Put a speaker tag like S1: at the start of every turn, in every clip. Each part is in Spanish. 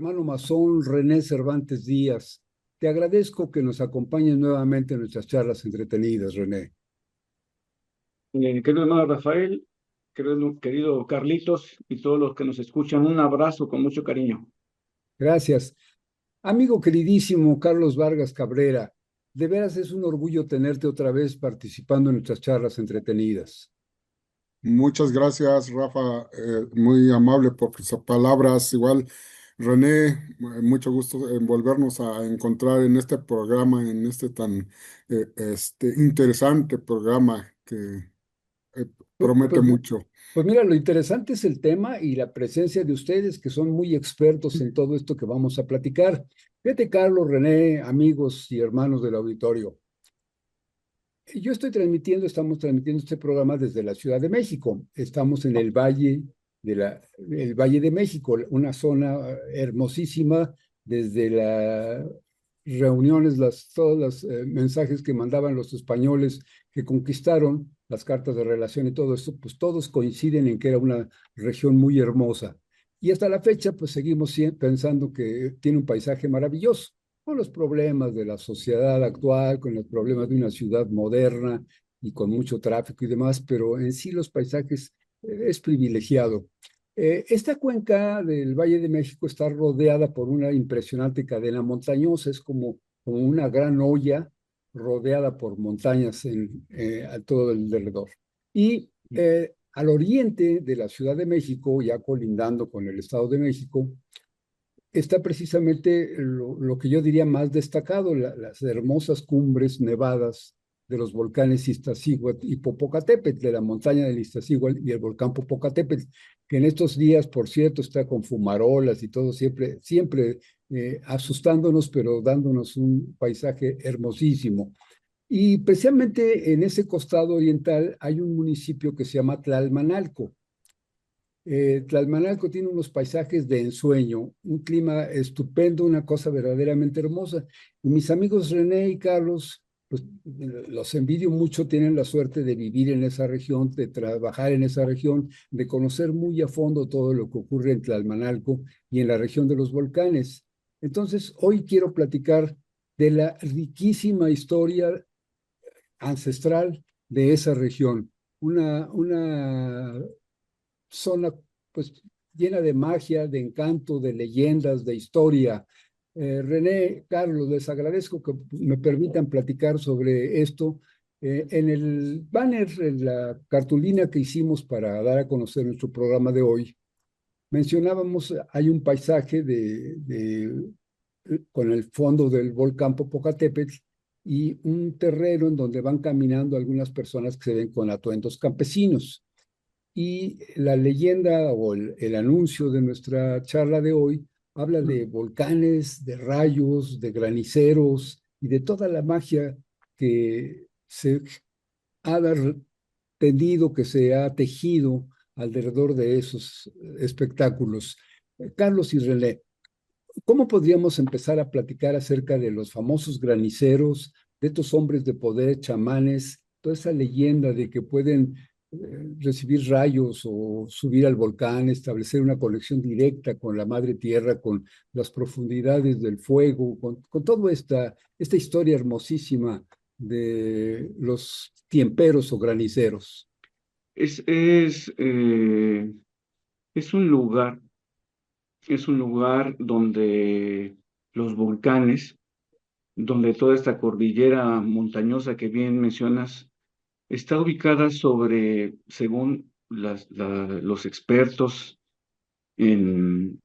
S1: hermano masón René Cervantes Díaz. Te agradezco que nos acompañes nuevamente en nuestras charlas entretenidas, René.
S2: Querido hermano Rafael, querido Carlitos y todos los que nos escuchan, un abrazo con mucho cariño.
S1: Gracias. Amigo queridísimo Carlos Vargas Cabrera, de veras es un orgullo tenerte otra vez participando en nuestras charlas entretenidas.
S3: Muchas gracias, Rafa, muy amable por sus palabras. Igual, René, mucho gusto en volvernos a encontrar en este programa, en este tan interesante programa que eh,
S1: Pues,
S3: promete
S1: pues,
S3: mucho.
S1: pues mira, lo interesante es el tema y la presencia de ustedes que son muy expertos en todo esto que vamos a platicar. Fíjate, Carlos, René, amigos y hermanos del auditorio. Yo estamos transmitiendo este programa desde la Ciudad de México. Estamos en el Valle de México, una zona hermosísima desde las reuniones, todos los mensajes que mandaban los españoles que conquistaron, las cartas de relación y todo esto, pues todos coinciden en que era una región muy hermosa. Y hasta la fecha, pues seguimos pensando que tiene un paisaje maravilloso con los problemas de la sociedad actual, con los problemas de una ciudad moderna y con mucho tráfico y demás, pero en sí los paisajes es privilegiado. Esta cuenca del Valle de México está rodeada por una impresionante cadena montañosa, es como una gran olla rodeada por montañas a todo el alrededor. Y al oriente de la Ciudad de México, ya colindando con el Estado de México, está precisamente lo que yo diría más destacado, las hermosas cumbres nevadas de los volcanes Iztaccíhuatl y Popocatépetl, de la montaña del Iztaccíhuatl y el volcán Popocatépetl, que en estos días, por cierto, está con fumarolas y todo, siempre asustándonos, pero dándonos un paisaje hermosísimo. Y precisamente en ese costado oriental hay un municipio que se llama Tlalmanalco. Tlalmanalco tiene unos paisajes de ensueño, un clima estupendo, una cosa verdaderamente hermosa. Y mis amigos René y Carlos, pues los envidio mucho, tienen la suerte de vivir en esa región, de trabajar en esa región, de conocer muy a fondo todo lo que ocurre en Tlalmanalco y en la región de los volcanes. Entonces, hoy quiero platicar de la riquísima historia ancestral de esa región. Una zona pues llena de magia, de encanto, de leyendas, de historia. René, Carlos, les agradezco que me permitan platicar sobre esto. En el banner, en la cartulina que hicimos para dar a conocer nuestro programa de hoy, mencionábamos, hay un paisaje con el fondo del volcán Popocatépetl y un terreno en donde van caminando algunas personas que se ven con atuendos campesinos. Y la leyenda o el anuncio de nuestra charla de hoy habla de volcanes, de rayos, de graniceros y de toda la magia que se ha tendido, que se ha tejido alrededor de esos espectáculos. Carlos y René, ¿cómo podríamos empezar a platicar acerca de los famosos graniceros, de estos hombres de poder, chamanes, toda esa leyenda de que pueden recibir rayos o subir al volcán, establecer una conexión directa con la madre tierra, con las profundidades del fuego, con toda esta historia hermosísima de los tiemperos o graniceros?
S2: Es, es, eh, es un lugar, es un lugar donde los volcanes, donde toda esta cordillera montañosa que bien mencionas, está ubicada sobre, según los expertos en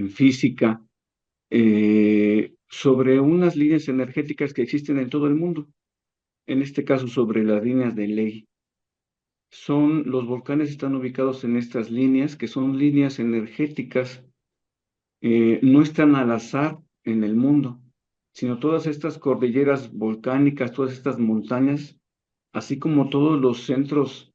S2: física, sobre unas líneas energéticas que existen en todo el mundo, en este caso sobre las líneas de ley. Los volcanes están ubicados en estas líneas, que son líneas energéticas, no están al azar en el mundo, sino todas estas cordilleras volcánicas, todas estas montañas, así como todos los centros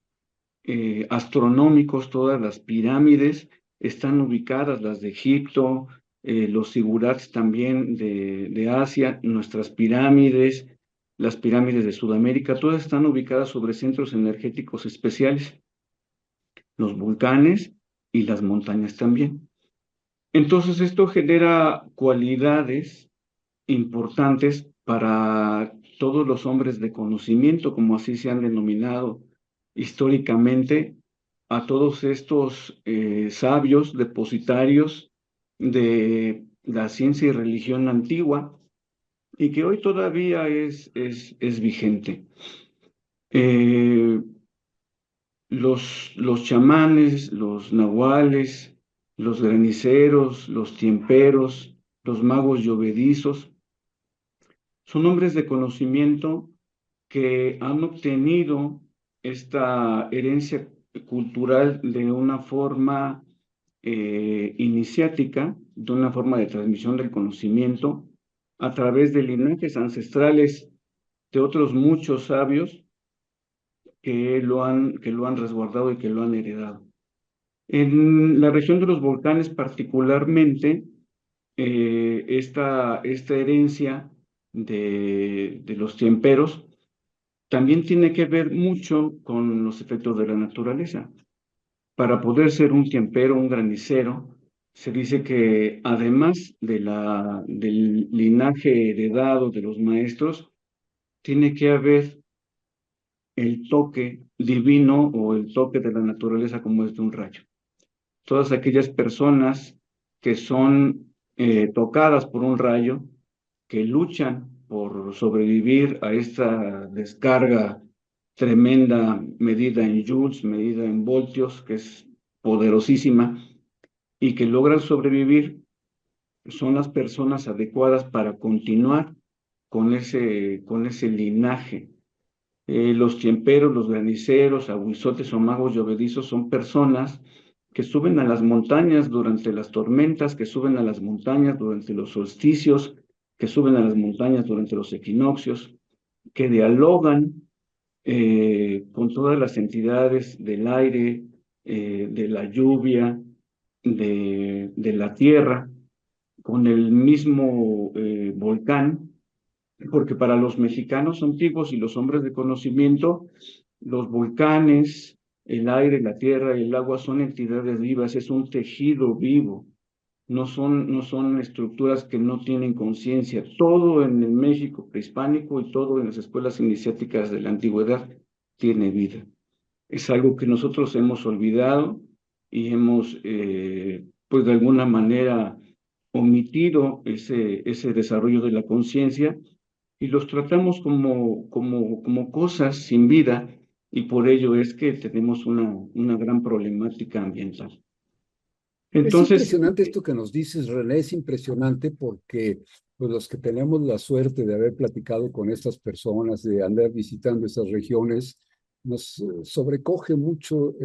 S2: astronómicos, todas las pirámides están ubicadas, las de Egipto, los zigurats también de Asia, nuestras pirámides, las pirámides de Sudamérica, todas están ubicadas sobre centros energéticos especiales, los volcanes y las montañas también. Entonces esto genera cualidades importantes para todos los hombres de conocimiento, como así se han denominado históricamente, a todos estos sabios depositarios de la ciencia y religión antigua y que hoy todavía es vigente. Eh, los chamanes, los nahuales, los graniceros, los tiemperos, los magos llovedizos, son hombres de conocimiento que han obtenido esta herencia cultural de una forma iniciática, de una forma de transmisión del conocimiento a través de linajes ancestrales de otros muchos sabios que lo han resguardado y que lo han heredado. En la región de los volcanes particularmente, esta herencia de los tiemperos también tiene que ver mucho con los efectos de la naturaleza. Para poder ser un tiempero, un granicero, se dice que además del linaje heredado de los maestros, tiene que haber el toque divino o el toque de la naturaleza como es de un rayo. Todas aquellas personas que son tocadas por un rayo, que luchan por sobrevivir a esta descarga tremenda medida en joules, medida en voltios, que es poderosísima, y que logran sobrevivir, son las personas adecuadas para continuar con ese linaje. Los tiemperos, los graniceros, aguizotes o magos llovedizos son personas que suben a las montañas durante las tormentas, que suben a las montañas durante los solsticios, que suben a las montañas durante los equinoccios, que dialogan con todas las entidades del aire, de la lluvia, de la tierra, con el mismo volcán, porque para los mexicanos antiguos y los hombres de conocimiento, los volcanes, el aire, la tierra y el agua son entidades vivas, es un tejido vivo, no son estructuras que no tienen conciencia. Todo en el México prehispánico y todo en las escuelas iniciáticas de la antigüedad tiene vida. Es algo que nosotros hemos olvidado y hemos, pues de alguna manera, omitido ese desarrollo de la conciencia y los tratamos como cosas sin vida y por ello es que tenemos una gran problemática ambiental.
S1: Es
S2: Entonces,
S1: impresionante esto que nos dices, René, es impresionante porque pues, los que tenemos la suerte de haber platicado con estas personas, de andar visitando esas regiones, nos sobrecoge mucho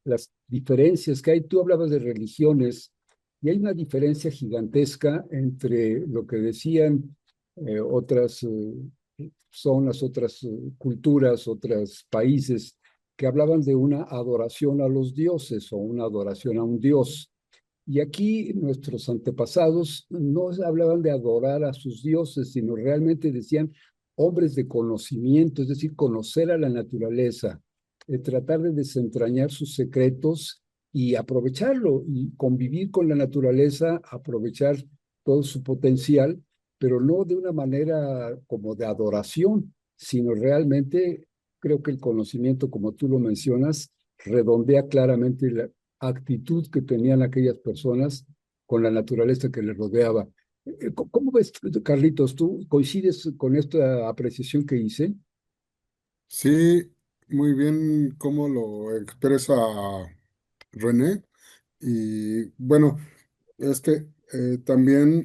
S1: las diferencias que hay. Tú hablabas de religiones y hay una diferencia gigantesca entre lo que decían otras zonas, otras culturas, otros países que hablaban de una adoración a los dioses o una adoración a un dios. Y aquí nuestros antepasados no hablaban de adorar a sus dioses, sino realmente decían hombres de conocimiento, es decir, conocer a la naturaleza, tratar de desentrañar sus secretos y aprovecharlo y convivir con la naturaleza, aprovechar todo su potencial, pero no de una manera como de adoración, sino realmente creo que el conocimiento, como tú lo mencionas, redondea claramente actitud que tenían aquellas personas con la naturaleza que les rodeaba. ¿Cómo ves, Carlitos? ¿Tú coincides con esta apreciación que hice?
S3: Sí, muy bien cómo lo expresa René. Y bueno, también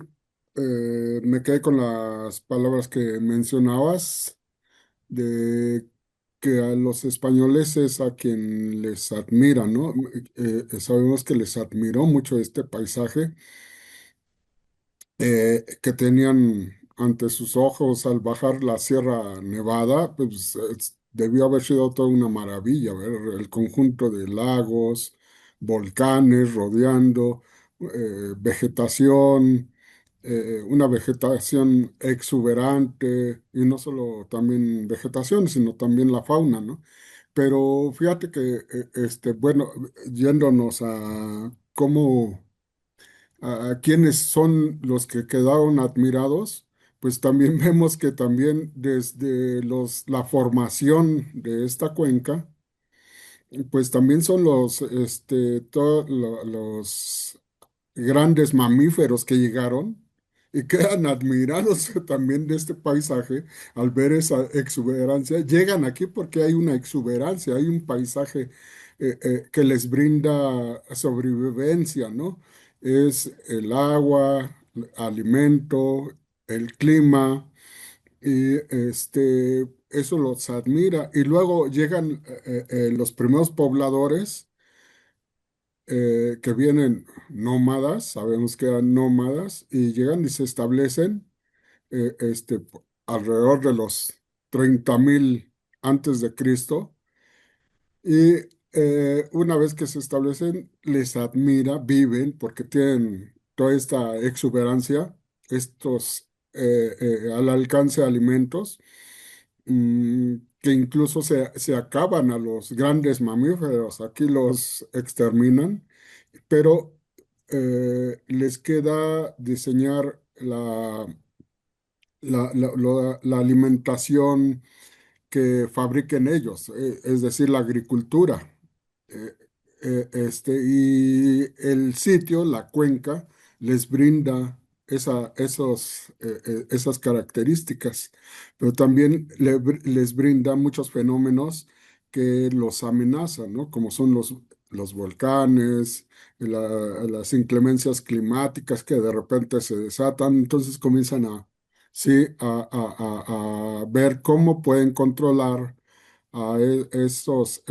S3: me quedé con las palabras que mencionabas de que a los españoles es a quien les admira, ¿no? Sabemos que les admiró mucho este paisaje que tenían ante sus ojos al bajar la Sierra Nevada, pues debió haber sido toda una maravilla ver el conjunto de lagos, volcanes rodeando, vegetación, una vegetación exuberante, y no solo también vegetación, sino también la fauna, ¿no? Pero fíjate que, bueno, yéndonos a cómo a quienes son los que quedaron admirados, pues también vemos que también desde la formación de esta cuenca, pues también son los grandes mamíferos que llegaron y quedan admirados también de este paisaje al ver esa exuberancia. Llegan aquí porque hay una exuberancia, hay un paisaje que les brinda sobrevivencia, ¿no? Es el agua, alimento, el clima, y eso los admira. Y luego llegan los primeros pobladores que vienen nómadas, sabemos que eran nómadas, y llegan y se establecen alrededor de los 30.000 antes de Cristo. Y una vez que se establecen, les admira, viven, porque tienen toda esta exuberancia, estos al alcance de alimentos, que incluso se acaban a los grandes mamíferos, aquí los exterminan, pero les queda diseñar la alimentación que fabriquen ellos, es decir, la agricultura. Eh, y el sitio, la cuenca, les brinda esas características, pero también les brinda muchos fenómenos que los amenazan, ¿no? Como son los volcanes, las inclemencias climáticas que de repente se desatan, entonces comienzan sí, a ver cómo pueden controlar a estos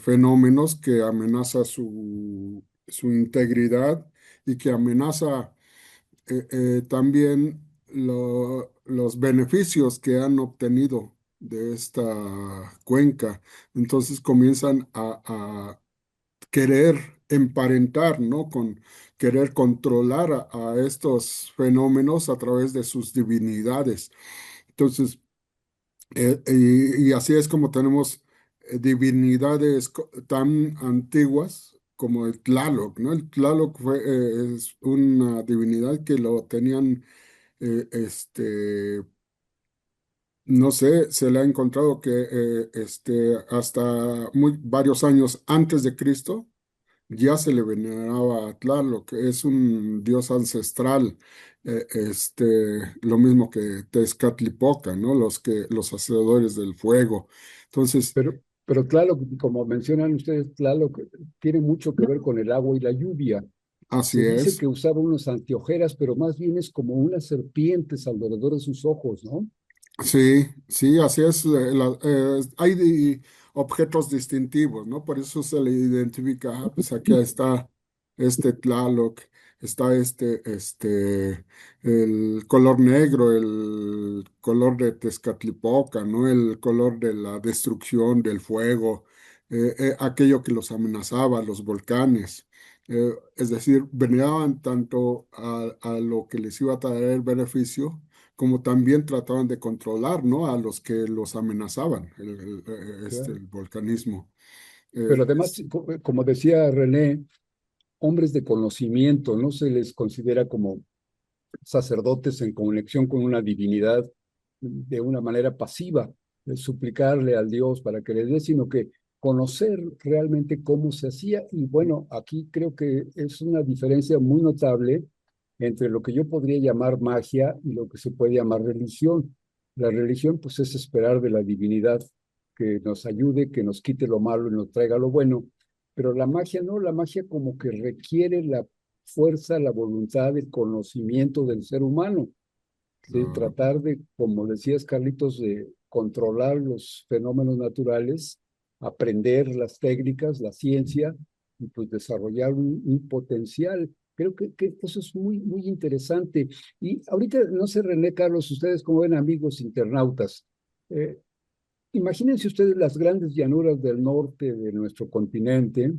S3: fenómenos que amenaza su integridad y que amenaza también los beneficios que han obtenido de esta cuenca. Entonces comienzan a querer emparentar, ¿no? Con querer controlar a estos fenómenos a través de sus divinidades. Entonces, y así es como tenemos divinidades tan antiguas como el Tlaloc, ¿no? El Tlaloc es una divinidad que lo tenían, no sé, se le ha encontrado que hasta varios años antes de Cristo ya se le veneraba a Tlaloc, que es un dios ancestral, lo mismo que Tezcatlipoca, ¿no? Los hacedores del fuego. Entonces,
S1: Pero Tlaloc, como mencionan ustedes, Tlaloc tiene mucho que ver con el agua y la lluvia.
S3: así
S1: Se dice
S3: es.
S1: que usaba unos anteojeras, pero más bien es como unas serpientes alrededor de sus ojos, ¿no?
S3: Sí, sí, así es. Hay objetos distintivos, ¿no? Por eso se le identifica, pues aquí está este Tlaloc, está el color negro, el color de Tezcatlipoca, ¿no? El color de la destrucción, del fuego, aquello que los amenazaba, los volcanes. Es decir, veneraban tanto a lo que les iba a traer beneficio como también trataban de controlar, ¿no? A los que los amenazaban,
S1: Claro.
S3: el volcanismo. Eh,
S1: Pero además, como decía René, hombres de conocimiento, no se les considera como sacerdotes en conexión con una divinidad de una manera pasiva, de suplicarle al Dios para que les dé, sino que conocer realmente cómo se hacía. Y bueno, aquí creo que es una diferencia muy notable entre lo que yo podría llamar magia y lo que se puede llamar religión. La religión, pues, es esperar de la divinidad que nos ayude, que nos quite lo malo y nos traiga lo bueno. Pero la magia no, la magia como que requiere la fuerza, la voluntad, el conocimiento del ser humano, de
S3: ah,
S1: tratar de, como decías, Carlitos, de controlar los fenómenos naturales, aprender las técnicas, la ciencia, y pues desarrollar un potencial. Creo que eso es muy, muy interesante. Y ahorita, no sé, René, Carlos, ustedes como ven, amigos internautas, eh, imagínense ustedes las grandes llanuras del norte de nuestro continente,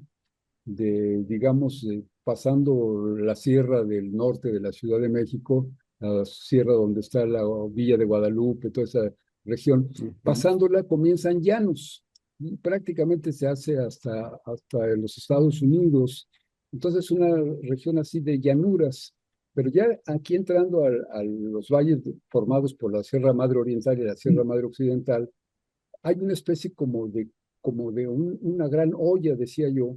S1: digamos, pasando la sierra del norte de la Ciudad de México, la sierra donde está la Villa de Guadalupe, toda esa región,
S3: ujú,
S1: pasándola comienzan llanos, y prácticamente se hace hasta en los Estados Unidos. Entonces, una región así de llanuras. Pero ya aquí entrando a los valles formados por la Sierra Madre Oriental y la Sierra Madre Occidental, hay una especie como de una gran olla, decía yo,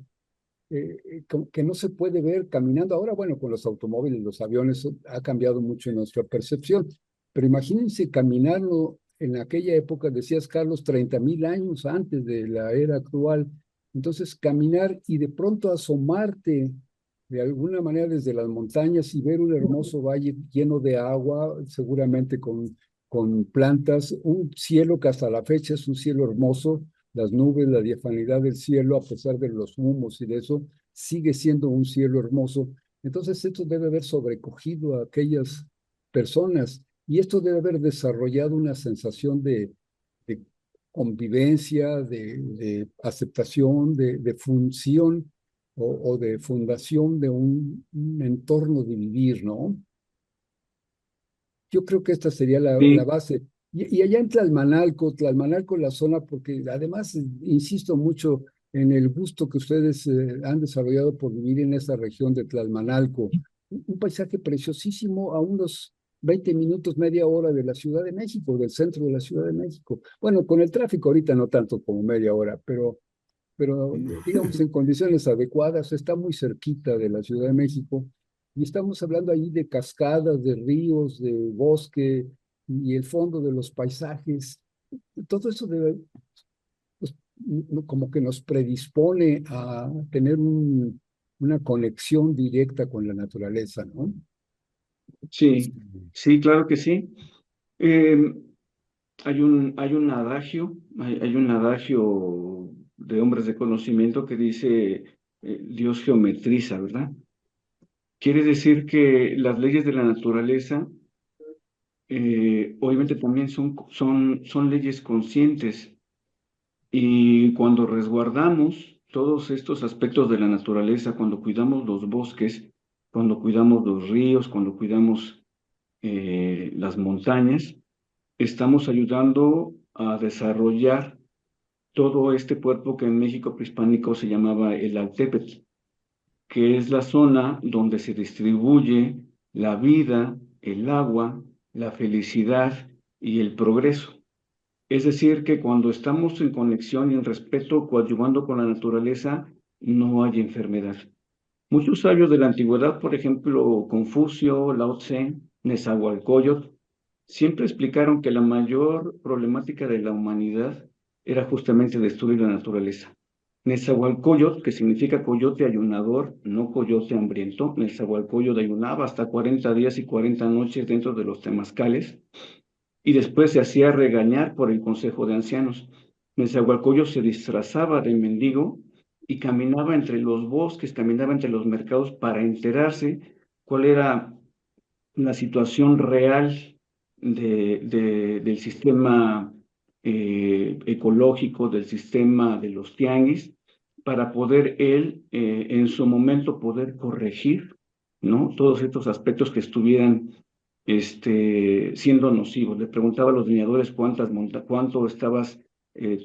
S1: que no se puede ver caminando. Ahora, bueno, con los automóviles, los aviones, ha cambiado mucho nuestra percepción, pero imagínense caminarlo en aquella época, decías Carlos, 30,000 años antes de la era actual. Entonces, caminar y de pronto asomarte de alguna manera desde las montañas y ver un hermoso valle lleno de agua, seguramente con plantas, un cielo que hasta la fecha es un cielo hermoso, las nubes, la diafanidad del cielo, a pesar de los humos y de eso, sigue siendo un cielo hermoso. Entonces, esto debe haber sobrecogido a aquellas personas y esto debe haber desarrollado una sensación de convivencia, de aceptación, de función o de fundación de un entorno de vivir, ¿no? Yo creo que esta sería la
S2: Sí,
S1: base. Y allá en Tlalmanalco la zona, porque además insisto mucho en el gusto que ustedes han desarrollado por vivir en esa región de Tlalmanalco. Un paisaje preciosísimo a unos 20 minutos, media hora de la Ciudad de México, del centro de la Ciudad de México. Bueno, con el tráfico ahorita no tanto como media hora, pero digamos en condiciones adecuadas, está muy cerquita de la Ciudad de México y estamos hablando ahí de cascadas, de ríos, de bosque y el fondo de los paisajes. Todo eso debe, pues, como que nos predispone a tener una conexión directa con la naturaleza, ¿no?
S2: sí, sí, claro que sí. Eh, hay un adagio de hombres de conocimiento que dice, Dios geometriza, ¿verdad? Quiere decir que las leyes de la naturaleza, obviamente también son leyes conscientes, y cuando resguardamos todos estos aspectos de la naturaleza, cuando cuidamos los bosques, cuando cuidamos los ríos, cuando cuidamos las montañas, estamos ayudando a desarrollar todo este cuerpo que en México prehispánico se llamaba el Altépetl, que es la zona donde se distribuye la vida, el agua, la felicidad y el progreso. Es decir, que cuando estamos en conexión y en respeto, coadyuvando con la naturaleza, no hay enfermedad. Muchos sabios de la antigüedad, por ejemplo, Confucio, Lao Tse, Nezahualcóyotl, siempre explicaron que la mayor problemática de la humanidad era justamente destruir la naturaleza. Nezahualcóyotl, que significa coyote ayunador, no coyote hambriento, Nezahualcóyotl ayunaba hasta 40 días y 40 noches dentro de los temazcales y después se hacía regañar por el consejo de ancianos. Nezahualcóyotl se disfrazaba de mendigo y caminaba entre los bosques, caminaba entre los mercados para enterarse cuál era la situación real del sistema ecológico, del sistema de los tianguis, para poder él, en su momento, poder corregir, ¿no? Todos estos aspectos que estuvieran siendo nocivos. Le preguntaba a los leñadores cuánto estabas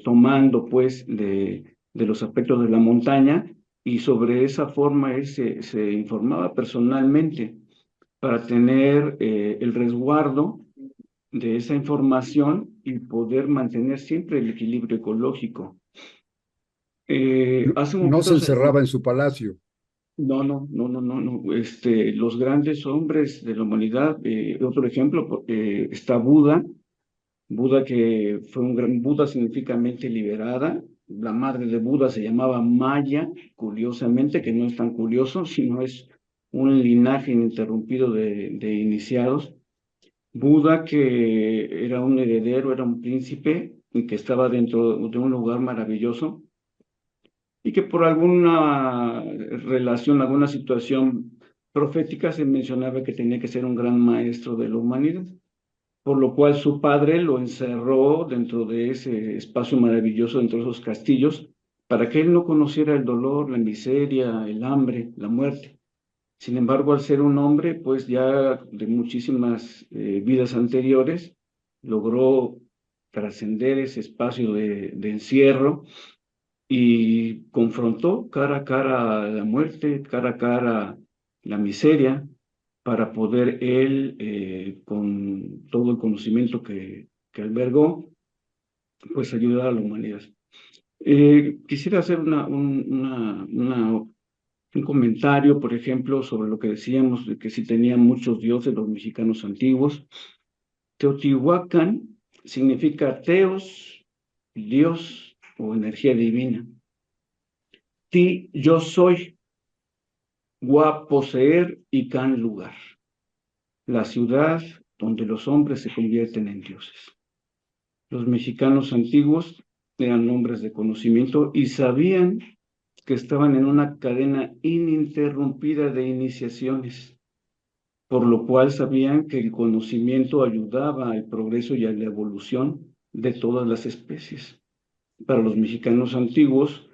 S2: tomando, pues, de los aspectos de la montaña, y sobre esa forma él se informaba personalmente para tener el resguardo de esa información y poder mantener siempre el equilibrio ecológico.
S1: No,
S2: Hace un
S1: no se
S2: momento
S1: encerraba en su palacio.
S2: no. Los grandes hombres de la humanidad, otro ejemplo, está Buda. Buda, que fue un gran Buda, significa mente liberada. La madre de Buda se llamaba Maya, curiosamente, que no es tan curioso, sino es un linaje ininterrumpido de iniciados. Buda, que era un heredero, era un príncipe y que estaba dentro de un lugar maravilloso y que por alguna relación, alguna situación profética se mencionaba que tenía que ser un gran maestro de la humanidad, por lo cual su padre lo encerró dentro de ese espacio maravilloso, dentro de esos castillos, para que él no conociera el dolor, la miseria, el hambre, la muerte. Sin embargo, al ser un hombre, pues ya de muchísimas vidas anteriores, logró trascender ese espacio de encierro y confrontó cara a cara la muerte, cara a cara la miseria, para poder él, con todo el conocimiento que albergó, pues ayudar a la humanidad. Quisiera hacer un comentario, por ejemplo, sobre lo que decíamos de que si tenían muchos dioses los mexicanos antiguos. Teotihuacán significa Teos, Dios o energía divina. Ti, yo soy, Gua, poseer y Can, lugar. La ciudad donde los hombres se convierten en dioses. Los mexicanos antiguos eran hombres de conocimiento y sabían que estaban en una cadena ininterrumpida de iniciaciones, por lo cual sabían que el conocimiento ayudaba al progreso y a la evolución de todas las especies. Para los mexicanos antiguos,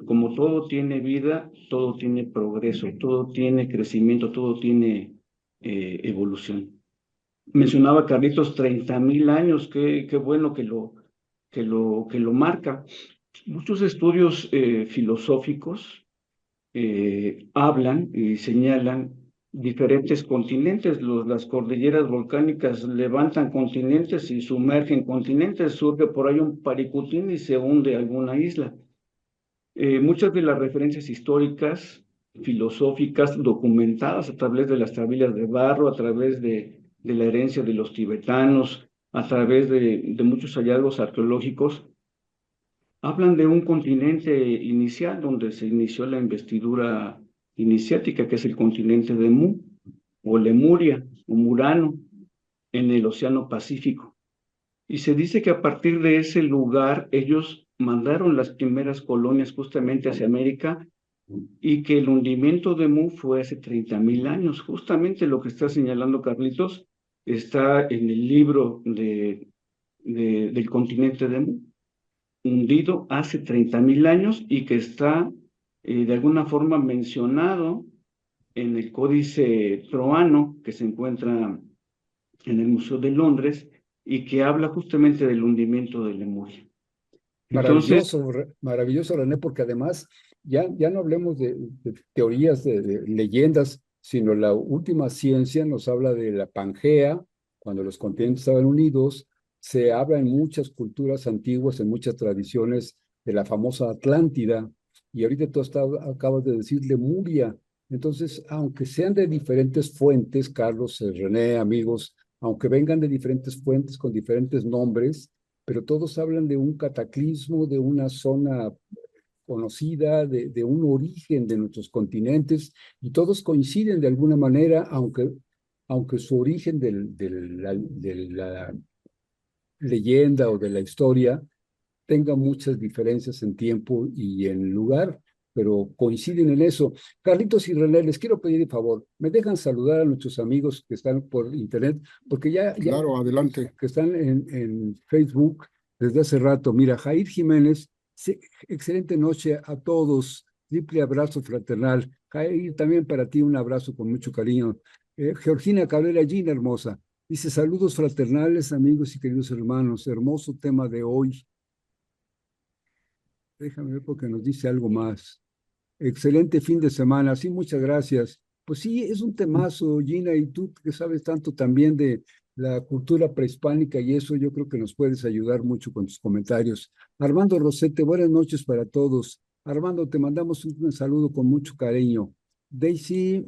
S2: como todo tiene vida, todo tiene progreso, todo tiene crecimiento, todo tiene evolución. Mencionaba Carlitos 30,000 años, qué bueno que lo marca. Muchos estudios filosóficos hablan y señalan diferentes continentes. Las cordilleras volcánicas levantan continentes y sumergen continentes. Surge por ahí un Paricutín y se hunde alguna isla. Muchas de las referencias históricas, filosóficas, documentadas a través de las tablillas de barro, a través de la herencia de los tibetanos, a través de muchos hallazgos arqueológicos, hablan de un continente inicial donde se inició la investidura iniciática, que es el continente de Mu, o Lemuria, o Murano, en el Océano Pacífico. Y se dice que a partir de ese lugar ellos mandaron las primeras colonias justamente hacia América y que el hundimiento de Mu fue hace 30,000 años. Justamente lo que está señalando Carlitos está en el libro del continente de Mu, hundido hace 30,000 años y que está de alguna forma mencionado en el Códice Troano que se encuentra en el Museo de Londres y que habla justamente del hundimiento de Lemuria. Entonces,
S1: Maravilloso, René, porque además ya no hablemos de teorías, de leyendas, sino la última ciencia nos habla de la Pangea, cuando los continentes estaban unidos. Se habla en muchas culturas antiguas, en muchas tradiciones de la famosa Atlántida, y ahorita tú acabas de decir Lemuria. Entonces, aunque sean de diferentes fuentes, Carlos, René, amigos, aunque vengan de diferentes fuentes con diferentes nombres, pero todos hablan de un cataclismo, de una zona conocida, de un origen de nuestros continentes, y todos coinciden de alguna manera, aunque su origen de la leyenda o de la historia tenga muchas diferencias en tiempo y en lugar, pero coinciden en eso. Carlitos y René, les quiero pedir el favor, me dejan saludar a nuestros amigos que están por internet, porque ya
S3: Claro, adelante.
S1: que están en Facebook desde hace rato. Mira, Jair Jiménez, excelente noche a todos, triple abrazo fraternal. Jair, también para ti un abrazo con mucho cariño. Georgina Cabrera, Gina hermosa, dice saludos fraternales, amigos y queridos hermanos, hermoso tema de hoy. Déjame ver porque nos dice algo más. Excelente fin de semana. Sí, muchas gracias. Pues sí, es un temazo, Gina, y tú que sabes tanto también de la cultura prehispánica y eso, yo creo que nos puedes ayudar mucho con tus comentarios. Armando Rosete, buenas noches para todos. Armando, te mandamos un saludo con mucho cariño. Daisy,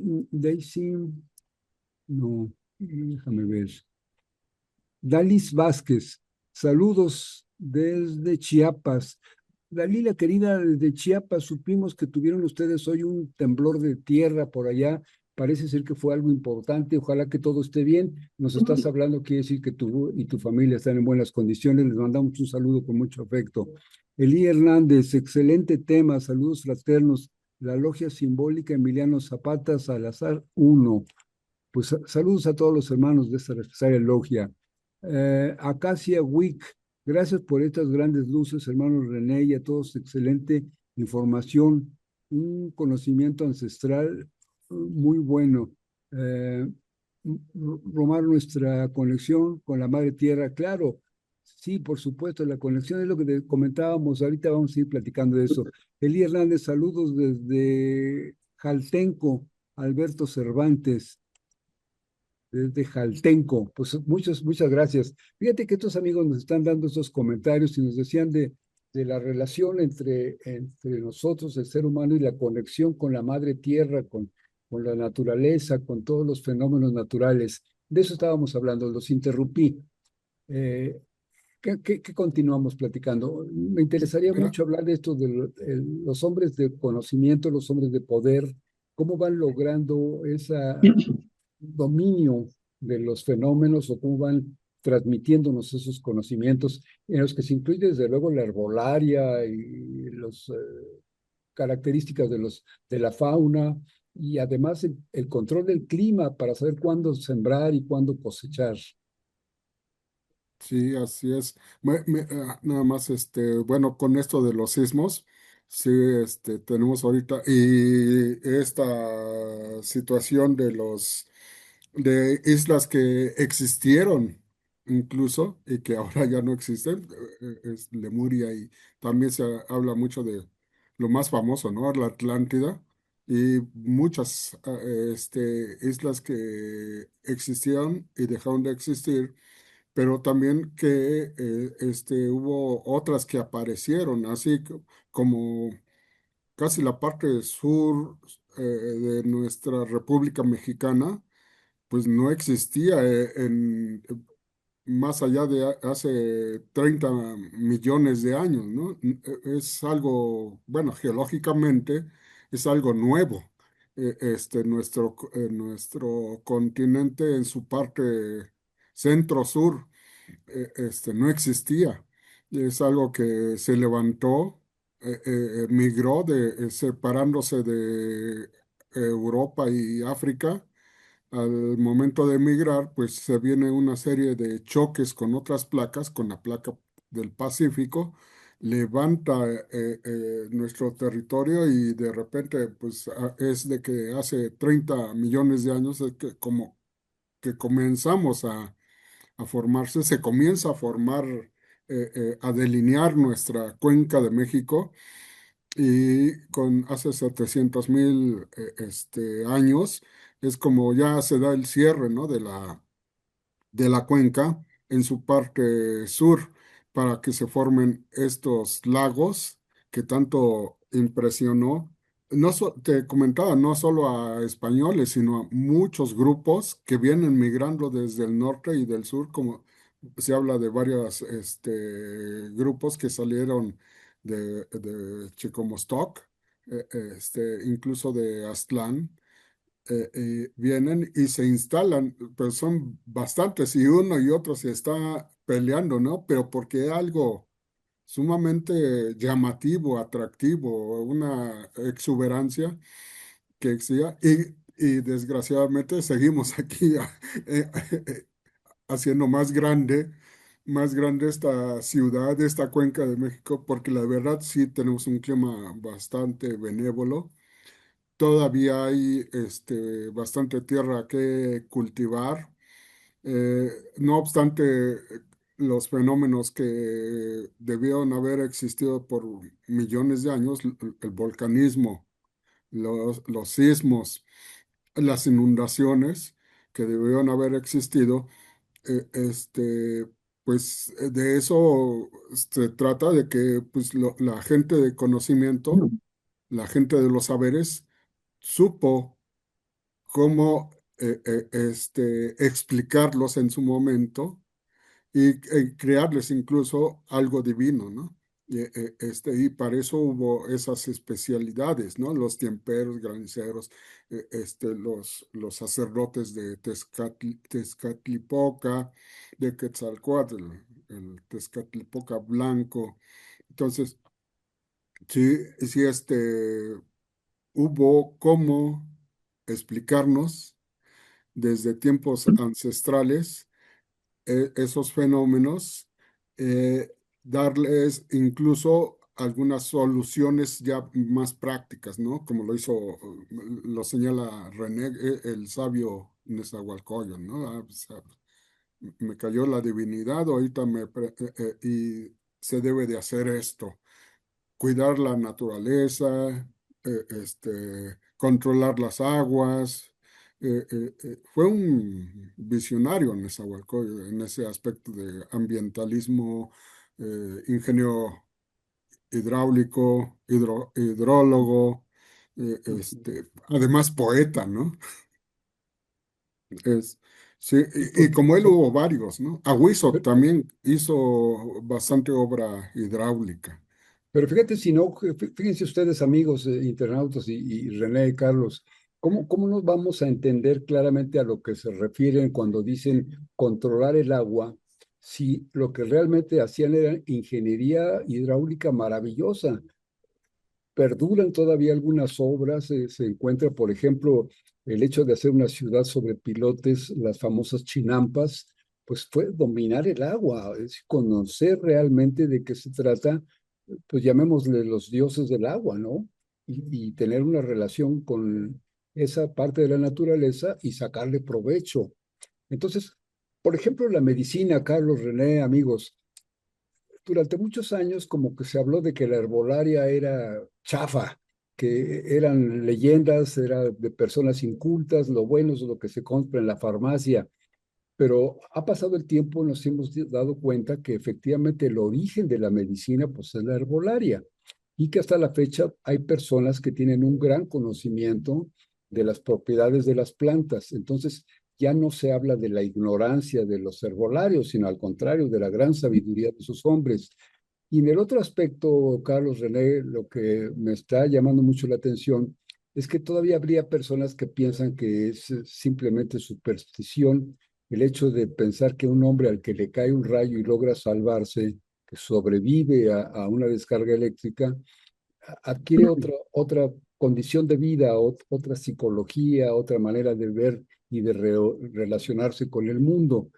S1: no, déjame ver. Dalis Vázquez, saludos desde Chiapas. Dalila querida, desde Chiapas supimos que tuvieron ustedes hoy un temblor de tierra por allá. Parece ser que fue algo importante. Ojalá que todo esté bien. Nos estás hablando, quiere decir que tú y tu familia están en buenas condiciones. Les mandamos un saludo con mucho afecto. Elí Hernández, excelente tema. Saludos fraternos. La logia simbólica Emiliano Zapata, Salazar 1. Pues saludos a todos los hermanos de esta necesaria logia. Acacia Wick, gracias por estas grandes luces, hermanos René, y a todos excelente información, un conocimiento ancestral muy bueno. Romar nuestra conexión con la Madre Tierra, claro, Sí, por supuesto, la conexión es lo que comentábamos, ahorita vamos a ir platicando de eso. Eli Hernández, saludos desde Jaltenco, Alberto Cervantes, desde Jaltenco, pues muchas gracias. Fíjate que estos amigos nos están dando esos comentarios y nos decían de la relación entre nosotros, el ser humano, y la conexión con la madre tierra, con la naturaleza, con todos los fenómenos naturales. De eso estábamos hablando, los interrumpí. Eh, ¿qué continuamos platicando? Me interesaría
S3: Era-
S1: mucho hablar de esto de los hombres de conocimiento, los hombres de poder, cómo van logrando ese dominio de los fenómenos o cómo van transmitiéndonos esos conocimientos, en los que se incluye desde luego la herbolaria y las características de la fauna y además el control del clima para saber cuándo sembrar y cuándo cosechar.
S3: Sí, así es. Nada más, bueno, con esto de los sismos, sí, tenemos ahorita y esta situación de islas que existieron incluso y que ahora ya no existen, es Lemuria y también se habla mucho de lo más famoso, ¿no? La Atlántida y muchas, islas que existieron y dejaron de existir, pero también que hubo otras que aparecieron, así como casi la parte sur de nuestra República Mexicana, pues no existía más allá de hace 30 millones de años, ¿no? Es algo, bueno, geológicamente es algo nuevo. Nuestro continente en su parte centro-sur no existía. Es algo que se levantó, migró separándose de Europa y África. Al momento de emigrar, pues se viene una serie de choques con otras placas, con la placa del Pacífico, levanta nuestro territorio y de repente, pues es de que hace 30 millones de años es que como que comenzamos a formarse, se comienza a formar, a delinear nuestra cuenca de México y con hace 700.000 años es como ya se da el cierre, ¿no? de la cuenca en su parte sur para que se formen estos lagos que tanto impresionó. No te comentaba, no solo a españoles, sino a muchos grupos que vienen migrando desde el norte y del sur, como se habla de varios grupos que salieron de Chicomostoc, incluso de Aztlán, vienen y se instalan, pero son bastantes y uno y otro se está peleando, ¿no? Pero porque algo sumamente llamativo, atractivo, una exuberancia que existía y desgraciadamente seguimos aquí eh, haciendo más grande esta ciudad, esta cuenca de México, porque la verdad sí tenemos un clima bastante benévolo. Todavía hay bastante tierra que cultivar. No obstante, los fenómenos que debieron haber existido por millones de años, el volcanismo, los sismos, las inundaciones que debieron haber existido, pues de eso se trata de que pues, la gente de conocimiento, la gente de los saberes, supo cómo explicarlos en su momento y crearles incluso algo divino, ¿no? Y para eso hubo esas especialidades, ¿no? Los tiemperos, graniceros, los sacerdotes de Tezcatlipoca, de Quetzalcóatl, el Tezcatlipoca blanco. Entonces, sí, sí, hubo cómo explicarnos desde tiempos ancestrales esos fenómenos, darles incluso algunas soluciones ya más prácticas, ¿no? Como lo señala René, el sabio Nezahualcóyotl, ¿no? me cayó la divinidad, ahorita y se debe de hacer esto, cuidar la naturaleza, controlar las aguas. Fue un visionario Nezahualcóyotl en ese aspecto de ambientalismo, ingenio hidráulico, hidrólogo, además poeta, ¿no? Es, sí, y como él hubo varios, ¿no? Agüizo también hizo bastante obra hidráulica.
S1: Pero fíjate, si no, fíjense ustedes, amigos internautas y René y Carlos, ¿cómo nos vamos a entender claramente a lo que se refieren cuando dicen controlar el agua, si lo que realmente hacían era ingeniería hidráulica maravillosa? Perduran todavía algunas obras, se encuentra, por ejemplo, el hecho de hacer una ciudad sobre pilotes, las famosas chinampas, pues fue dominar el agua, es conocer realmente de qué se trata, pues llamémosle los dioses del agua, ¿no? Y tener una relación con esa parte de la naturaleza y sacarle provecho. Entonces, por ejemplo, la medicina, Carlos, René, amigos, durante muchos años como que se habló de que la herbolaria era chafa, que eran leyendas, era de personas incultas, lo bueno es lo que se compra en la farmacia, pero ha pasado el tiempo, nos hemos dado cuenta que efectivamente el origen de la medicina pues es la herbolaria y que hasta la fecha hay personas que tienen un gran conocimiento de las propiedades de las plantas. Entonces ya no se habla de la ignorancia de los herbolarios, sino al contrario, de la gran sabiduría de sus hombres. Y en el otro aspecto, Carlos René, lo que me está llamando mucho la atención es que todavía habría personas que piensan que es simplemente superstición el hecho de pensar que un hombre al que le cae un rayo y logra salvarse, que sobrevive a una descarga eléctrica, adquiere otra condición de vida, otra psicología, otra manera de ver y de relacionarse con el mundo.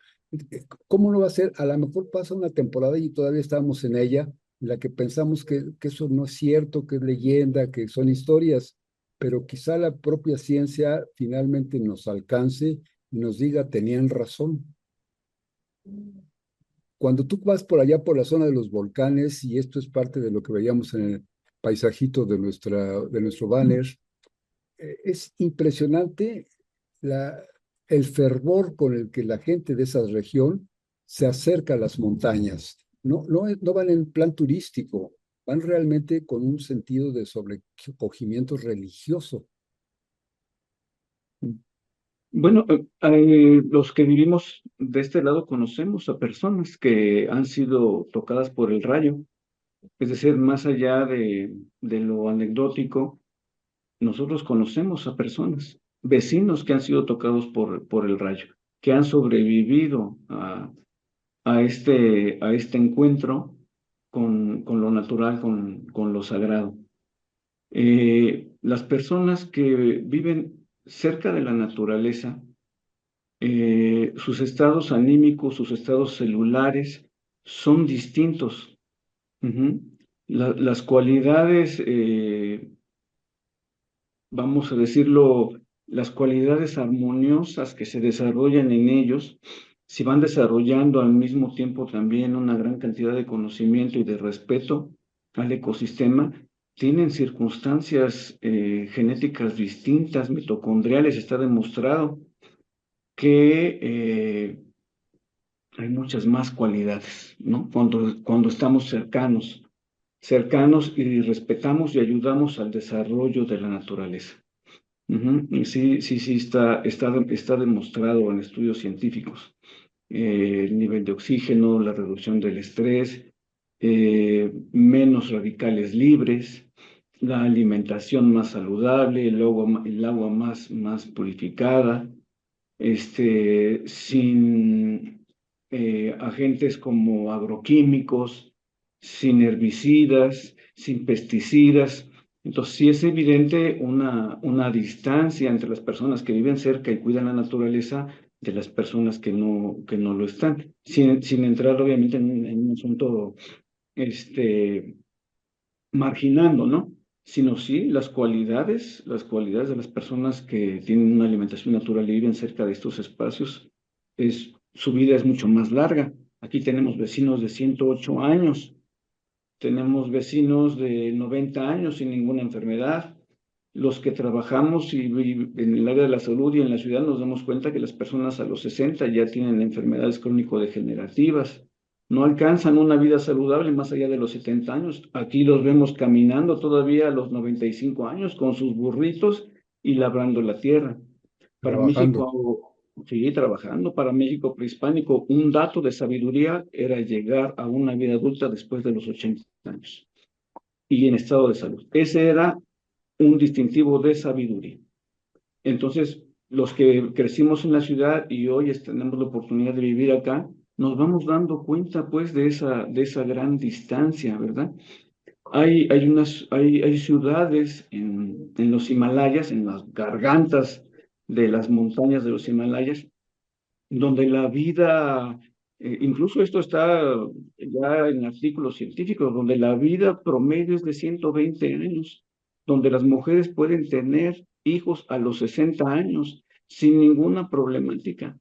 S1: ¿Cómo no va a ser? A lo mejor pasa una temporada y todavía estamos en ella, en la que pensamos que eso no es cierto, que es leyenda, que son historias, pero quizá la propia ciencia finalmente nos alcance y nos diga, tenían razón. Cuando tú vas por allá por la zona de los volcanes, y esto es parte de lo que veíamos en el paisajito de nuestro banner, es impresionante la, el fervor con el que la gente de esa región se acerca a las montañas. No van en plan turístico, van realmente con un sentido de sobrecogimiento religioso.
S2: Bueno, los que vivimos de este lado conocemos a personas que han sido tocadas por el rayo. Es decir, más allá de lo anecdótico, nosotros conocemos a personas, vecinos que han sido tocados por el rayo, que han sobrevivido a este encuentro con lo natural, con lo sagrado. Las personas que viven cerca de la naturaleza, sus estados anímicos, sus estados celulares son distintos. Ujú. Las cualidades, vamos a decirlo, las cualidades armoniosas que se desarrollan en ellos, si van desarrollando al mismo tiempo también una gran cantidad de conocimiento y de respeto al ecosistema, tienen circunstancias genéticas distintas, mitocondriales, está demostrado que hay muchas más cualidades, ¿no? Cuando estamos cercanos y respetamos y ayudamos al desarrollo de la naturaleza. Y sí, está demostrado en estudios científicos. El nivel de oxígeno, la reducción del estrés, menos radicales libres, la alimentación más saludable, el agua más purificada, sin agentes como agroquímicos, sin herbicidas, sin pesticidas. Entonces, sí es evidente una distancia entre las personas que viven cerca y cuidan la naturaleza de las personas que no lo están, sin entrar obviamente en un asunto marginando, ¿no? Sino sí las cualidades de las personas que tienen una alimentación natural y viven cerca de estos espacios es su vida es mucho más larga. Aquí tenemos vecinos de 108 años, tenemos vecinos de 90 años sin ninguna enfermedad. Los que trabajamos en el área de la salud y en la ciudad nos damos cuenta que las personas a los 60 ya tienen enfermedades crónico-degenerativas. No alcanzan una vida saludable más allá de los 70 años. Aquí los vemos caminando todavía a los 95 años con sus burritos y labrando la tierra. Para
S1: trabajando.
S2: México, sí, trabajando. Para México prehispánico, un dato de sabiduría era llegar a una vida adulta después de los 80 años y en estado de salud. Ese era un distintivo de sabiduría. Entonces, los que crecimos en la ciudad y hoy tenemos la oportunidad de vivir acá, nos vamos dando cuenta pues de esa gran distancia, ¿verdad? Hay ciudades en los Himalayas, en las gargantas de las montañas de los Himalayas, donde la vida, incluso esto está ya en artículos científicos, donde la vida promedio es de 120 años, donde las mujeres pueden tener hijos a los 60 años sin ninguna problemática.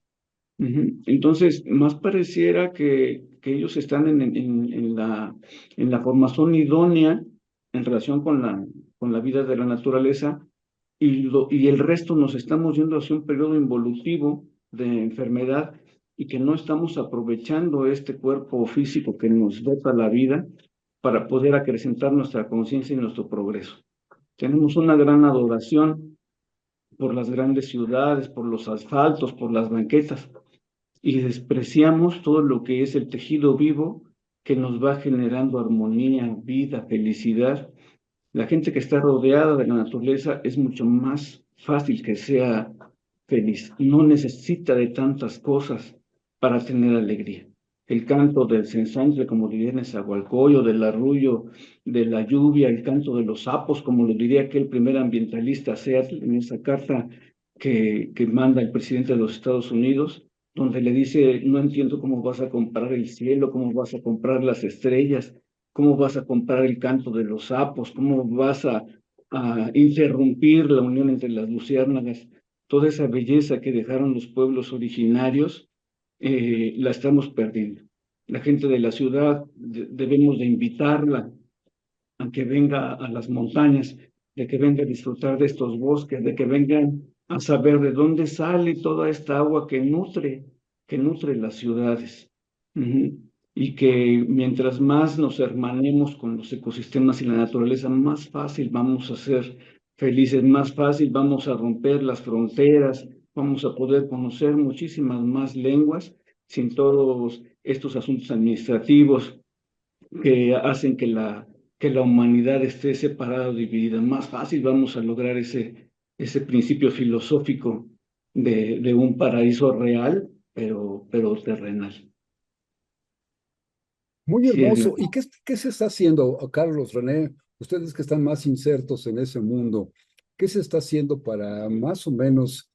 S2: Ujú. Entonces, más pareciera que ellos están en la formación idónea en relación con la vida de la naturaleza y el resto nos estamos yendo hacia un periodo involutivo de enfermedad y que no estamos aprovechando este cuerpo físico que nos dota la vida para poder acrecentar nuestra conciencia y nuestro progreso. Tenemos una gran adoración por las grandes ciudades, por los asfaltos, por las banquetas, y despreciamos todo lo que es el tejido vivo que nos va generando armonía, vida, felicidad. La gente que está rodeada de la naturaleza es mucho más fácil que sea feliz. No necesita de tantas cosas para tener alegría. El canto del sensantle, como diría Nezahualcóyotl, del arrullo, de la lluvia, el canto de los sapos, como lo diría aquel primer ambientalista Seattle en esa carta que manda el presidente de los Estados Unidos, donde le dice, no entiendo cómo vas a comprar el cielo, cómo vas a comprar las estrellas, cómo vas a comprar el canto de los sapos, cómo vas a interrumpir la unión entre las luciérnagas. Toda esa belleza que dejaron los pueblos originarios, la estamos perdiendo. La gente de la ciudad debemos de invitarla a que venga a las montañas, de que venga a disfrutar de estos bosques, de que vengan a saber de dónde sale toda esta agua que nutre las ciudades. Ujú. Y que mientras más nos hermanemos con los ecosistemas y la naturaleza, más fácil vamos a ser felices, más fácil vamos a romper las fronteras, vamos a poder conocer muchísimas más lenguas sin todos estos asuntos administrativos que hacen que la humanidad esté separada o dividida. Más fácil vamos a lograr ese principio filosófico de un paraíso real, pero terrenal.
S1: Muy
S2: Sí, es
S1: hermoso. ¿Y qué se está haciendo, Carlos, René? Ustedes que están más insertos en ese mundo, ¿qué se está haciendo para más o menos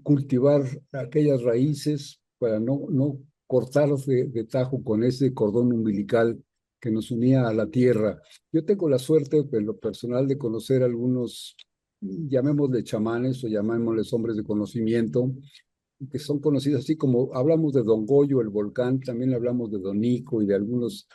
S1: cultivar aquellas raíces, para no cortar de tajo con ese cordón umbilical que nos unía a la tierra? Yo tengo la suerte, en lo personal, de conocer algunos, llamémosle chamanes o llamémosles hombres de conocimiento, que son conocidos así como hablamos de Don Goyo, el volcán, también hablamos de Don Nico y de algunos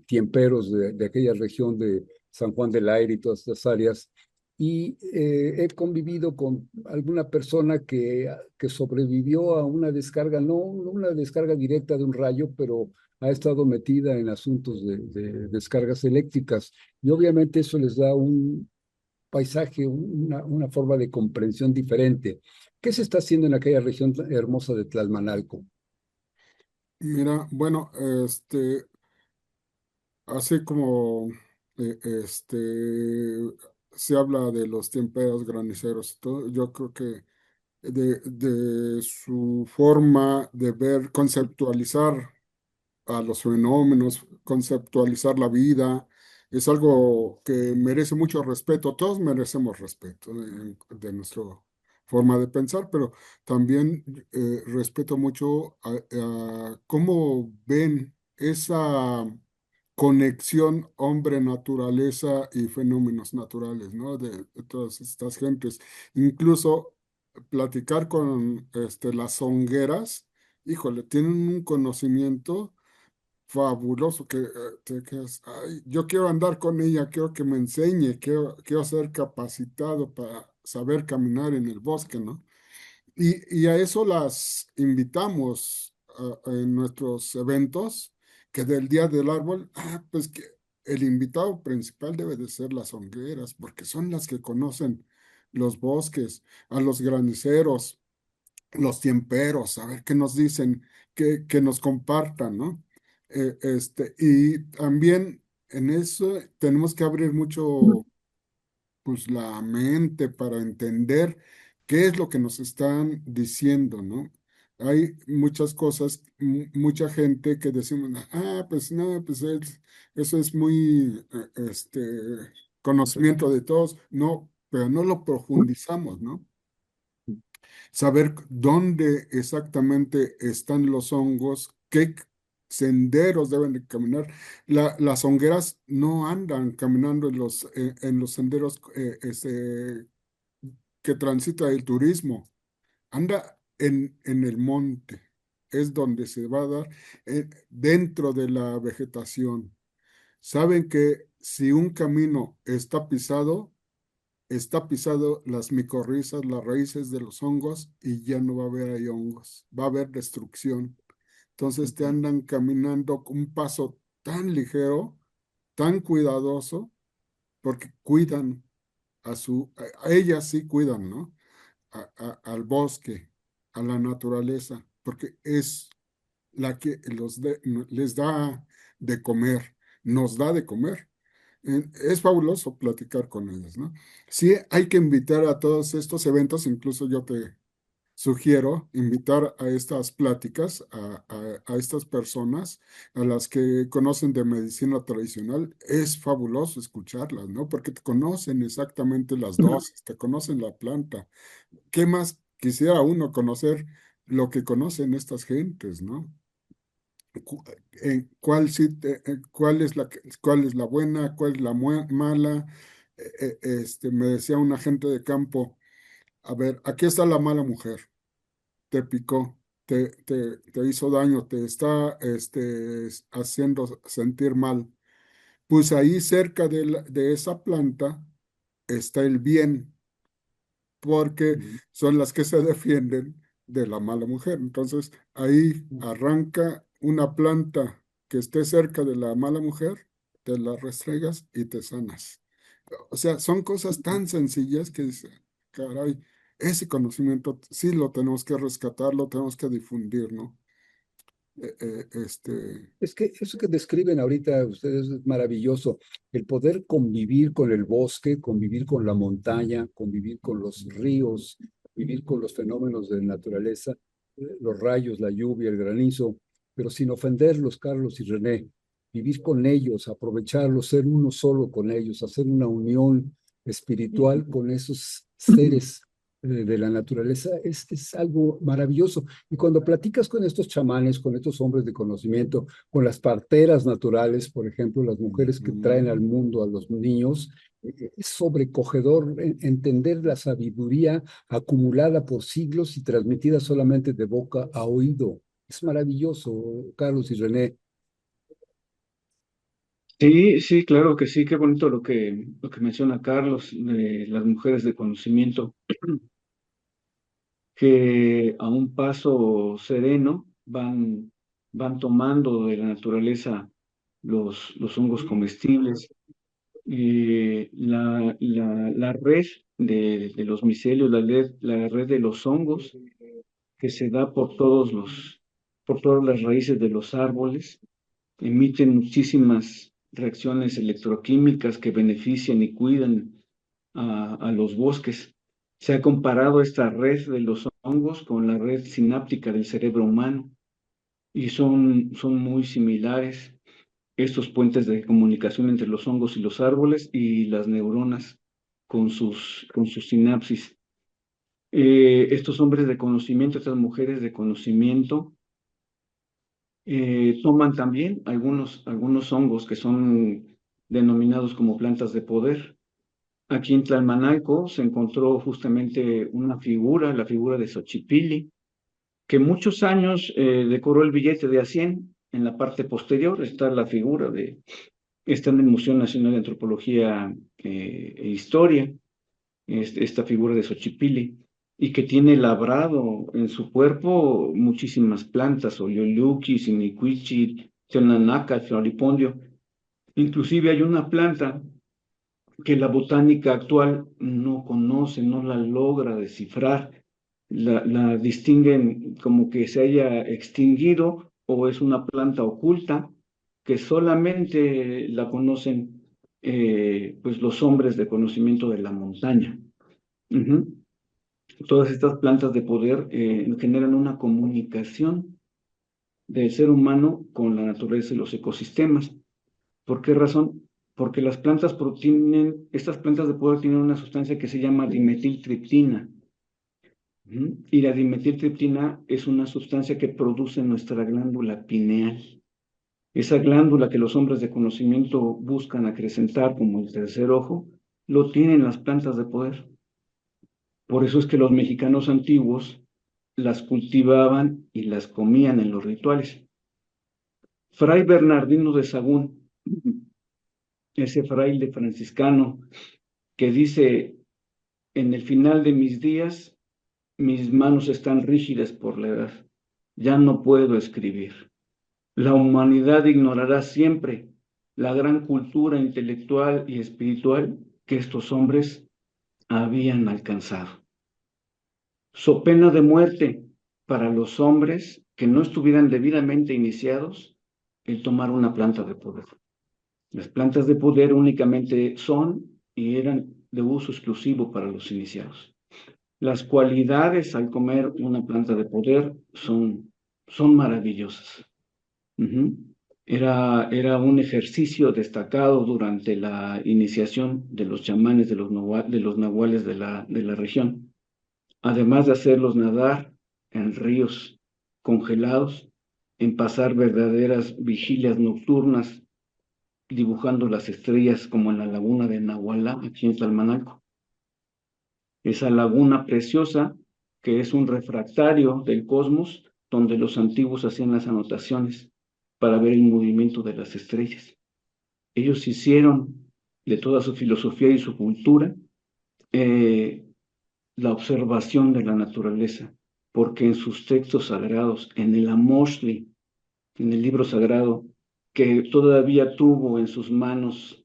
S1: tiemperos de aquella región de San Juan del Aire y todas estas áreas. Y he convivido con alguna persona que sobrevivió a una descarga, no una descarga directa de un rayo, pero ha estado metida en asuntos de descargas eléctricas. Y obviamente eso les da un paisaje, una forma de comprensión diferente. ¿Qué se está haciendo en aquella región hermosa de Tlalmanalco?
S3: Mira, bueno, así como se habla de los temperos graniceros y todo, yo creo que de su forma de ver, conceptualizar a los fenómenos, conceptualizar la vida, es algo que merece mucho respeto. Todos merecemos respeto de nuestra forma de pensar, pero también respeto mucho a cómo ven esa conexión hombre-naturaleza y fenómenos naturales, ¿no? De todas estas gentes. Incluso platicar con las hongueras híjole, tienen un conocimiento fabuloso que te quedas, "Ay, yo quiero andar con ella, quiero que me enseñe, quiero ser capacitado para saber caminar en el bosque, ¿no? Y a eso las invitamos en nuestros eventos, que del Día del Árbol, pues que el invitado principal debe de ser las hongueras, porque son las que conocen los bosques, a los graniceros, los tiemperos, a ver qué nos dicen, que nos compartan, ¿no? Y también en eso tenemos que abrir mucho pues la mente para entender qué es lo que nos están diciendo, ¿no? Hay muchas cosas, mucha gente que decimos, pues no, pues eso es muy, conocimiento de todos, no, pero no lo profundizamos, ¿no? Saber dónde exactamente están los hongos, qué senderos deben de caminar. Las hongueras no andan caminando en los senderos que transita el turismo, anda en el monte, es donde se va a dar dentro de la vegetación. Saben que si un camino está pisado las micorrizas, las raíces de los hongos y ya no va a haber ahí hongos, va a haber destrucción. Entonces te andan caminando con un paso tan ligero, tan cuidadoso, porque cuidan a ellas sí cuidan, ¿no? Al bosque, a la naturaleza, porque es la que les da de comer, nos da de comer. Es fabuloso platicar con ellos, ¿no? Sí, hay que invitar a todos estos eventos, incluso yo te sugiero invitar a estas pláticas a estas personas, a las que conocen de medicina tradicional. Es fabuloso escucharlas, ¿no? Porque te conocen exactamente las dosis, te conocen la planta. ¿Qué más quisiera uno conocer lo que conocen estas gentes, ¿no? Cuál es la buena, cuál es la mala. Me decía un agente de campo, a ver, aquí está la mala mujer, te picó, te hizo daño, te está haciendo sentir mal. Pues ahí cerca de esa planta está el bien, porque son las que se defienden de la mala mujer. Entonces, ahí arranca una planta que esté cerca de la mala mujer, te la restregas y te sanas. O sea, son cosas tan sencillas que dice, caray, ese conocimiento sí lo tenemos que rescatar, lo tenemos que difundir, ¿no? Eh, eh, este,
S1: Es que eso que describen ahorita ustedes es maravilloso, el poder convivir con el bosque, convivir con la montaña, convivir con los ríos, vivir con los fenómenos de naturaleza, los rayos, la lluvia, el granizo, pero sin ofenderlos, Carlos y René, vivir con ellos, aprovecharlos, ser uno solo con ellos, hacer una unión espiritual con esos seres de la naturaleza, es algo maravilloso. Y cuando platicas con estos chamanes, con estos hombres de conocimiento, con las parteras naturales, por ejemplo, las mujeres que traen al mundo a los niños, es sobrecogedor entender la sabiduría acumulada por siglos y transmitida solamente de boca a oído. Es maravilloso, Carlos y René.
S2: Sí, sí, claro que sí, qué bonito lo que menciona Carlos, de las mujeres de conocimiento, que a un paso sereno van tomando de la naturaleza los hongos comestibles. La red de los micelios, la red de los hongos que se da por todas las raíces de los árboles, emiten muchísimas reacciones electroquímicas que benefician y cuidan a los bosques. Se ha comparado esta red de los hongos con la red sináptica del cerebro humano y son muy similares estos puentes de comunicación entre los hongos y los árboles y las neuronas con sus sinapsis. Estos hombres de conocimiento, estas mujeres de conocimiento, toman también algunos hongos que son denominados como plantas de poder. Aquí en Tlalmanalco se encontró justamente una figura, la figura de Xochipilli, que muchos años decoró el billete de A100. En la parte posterior está la figura está en el Museo Nacional de Antropología e Historia, esta figura de Xochipilli, y que tiene labrado en su cuerpo muchísimas plantas, Oleoluqui, Siniquichi, Tionanaca, Floripondio. Inclusive hay una planta que la botánica actual no conoce, no la logra descifrar, la distinguen como que se haya extinguido o es una planta oculta que solamente la conocen pues los hombres de conocimiento de la montaña. Ujú. Todas estas plantas de poder generan una comunicación del ser humano con la naturaleza y los ecosistemas. ¿Por qué razón? Porque estas plantas de poder tienen una sustancia que se llama dimetiltriptina. ¿Mm? Y la dimetiltriptina es una sustancia que produce nuestra glándula pineal. Esa glándula que los hombres de conocimiento buscan acrecentar como el tercer ojo, lo tienen las plantas de poder. Por eso es que los mexicanos antiguos las cultivaban y las comían en los rituales. Fray Bernardino de Sahagún, ese fraile franciscano que dice, en el final de mis días, mis manos están rígidas por la edad, ya no puedo escribir. La humanidad ignorará siempre la gran cultura intelectual y espiritual que estos hombres habían alcanzado. So pena de muerte para los hombres que no estuvieran debidamente iniciados el tomar una planta de poder. Las plantas de poder únicamente son y eran de uso exclusivo para los iniciados. Las cualidades al comer una planta de poder son maravillosas. Uh-huh. Era un ejercicio destacado durante la iniciación de los chamanes, de los nahuales de la región. Además de hacerlos nadar en ríos congelados, en pasar verdaderas vigilias nocturnas, dibujando las estrellas como en la laguna de Nahualá, aquí en Tlalmanalco. Esa laguna preciosa que es un refractario del cosmos, donde los antiguos hacían las anotaciones para ver el movimiento de las estrellas. Ellos hicieron de toda su filosofía y su cultura la observación de la naturaleza, porque en sus textos sagrados, en el Amoshli, en el libro sagrado, que todavía tuvo en sus manos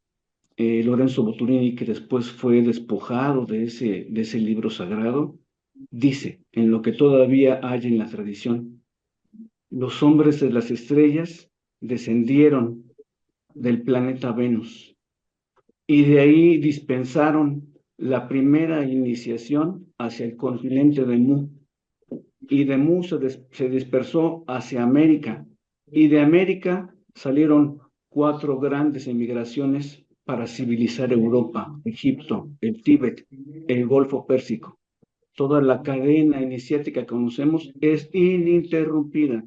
S2: Lorenzo Boturini, que después fue despojado de ese libro sagrado, dice, en lo que todavía hay en la tradición, los hombres de las estrellas descendieron del planeta Venus y de ahí dispensaron la primera iniciación hacia el continente de Mu, y de Mu se dispersó hacia América, y de América salieron 4 grandes emigraciones para civilizar Europa, Egipto, el Tíbet, el Golfo Pérsico. Toda la cadena iniciática que conocemos es ininterrumpida.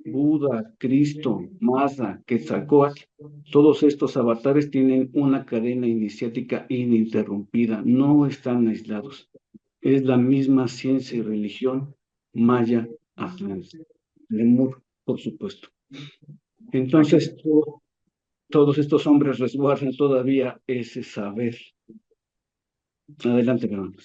S2: Buda, Cristo, Mazda, Quetzalcóatl, todos estos avatares tienen una cadena iniciática ininterrumpida, no están aislados. Es la misma ciencia y religión maya, atlante, lemur, por supuesto. Entonces, todos estos hombres resguardan todavía ese saber. Adelante, perdón.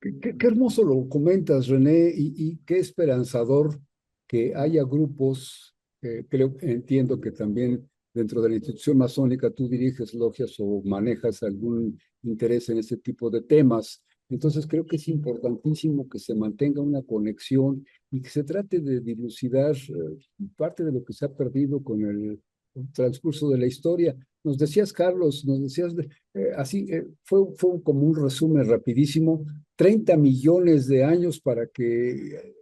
S1: Qué hermoso lo comentas, René, y qué esperanzador que haya grupos, entiendo que también dentro de la institución masónica tú diriges logias o manejas algún interés en este tipo de temas. Entonces creo que es importantísimo que se mantenga una conexión y que se trate de dilucidar parte de lo que se ha perdido con el transcurso de la historia. Nos decías, Carlos, fue como un resumen rapidísimo, 30 millones de años para que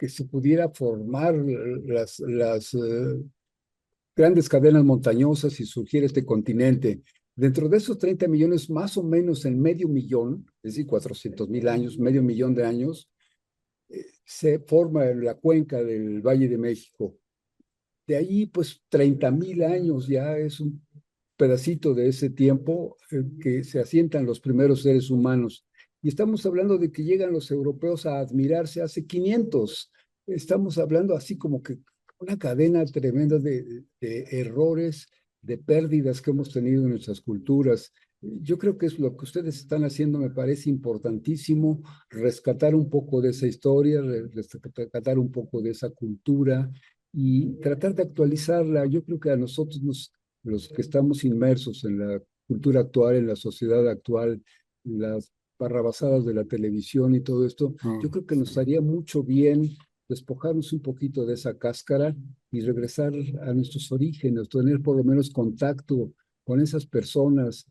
S1: se pudiera formar las grandes cadenas montañosas y surgiera este continente. Dentro de esos 30 millones, más o menos en medio millón, es decir, 400,000 años, medio millón de años, se forma la cuenca del Valle de México. De ahí, pues, 30,000 años ya es un pedacito de ese tiempo que se asientan los primeros seres humanos. Y estamos hablando de que llegan los europeos a admirarse hace 500. estamos hablando así como que una cadena tremenda de errores, de pérdidas que hemos tenido en nuestras culturas. Yo creo que es lo que ustedes están haciendo, me parece importantísimo, rescatar un poco de esa historia, rescatar un poco de esa cultura y tratar de actualizarla. Yo creo que a nosotros, los que estamos inmersos en la cultura actual, en la sociedad actual, las barrabasadas de la televisión y todo esto,
S3: Ah,
S1: yo creo que nos
S3: sí.
S1: haría mucho bien despojarnos un poquito de esa cáscara y regresar a nuestros orígenes, tener por lo menos contacto con esas personas,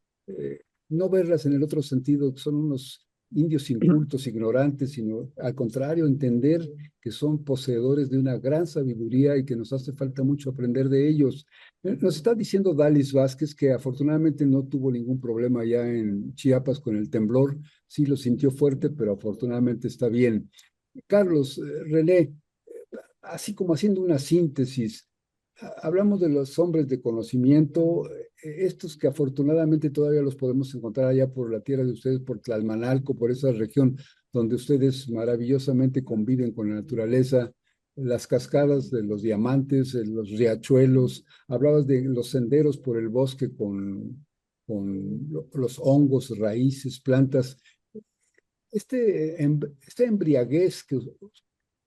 S1: no verlas en el otro sentido, que son unos indios incultos, ignorantes, sino al contrario, entender que son poseedores de una gran sabiduría y que nos hace falta mucho aprender de ellos. Nos está diciendo Dalis Vázquez que afortunadamente no tuvo ningún problema allá en Chiapas con el temblor, sí lo sintió fuerte, pero afortunadamente está bien. Carlos, René, así como haciendo una síntesis, hablamos de los hombres de conocimiento, estos que afortunadamente todavía los podemos encontrar allá por la tierra de ustedes, por Tlalmanalco, por esa región donde ustedes maravillosamente conviven con la naturaleza, las cascadas de los diamantes, los riachuelos, hablabas de los senderos por el bosque con los hongos, raíces, plantas. Esta embriaguez que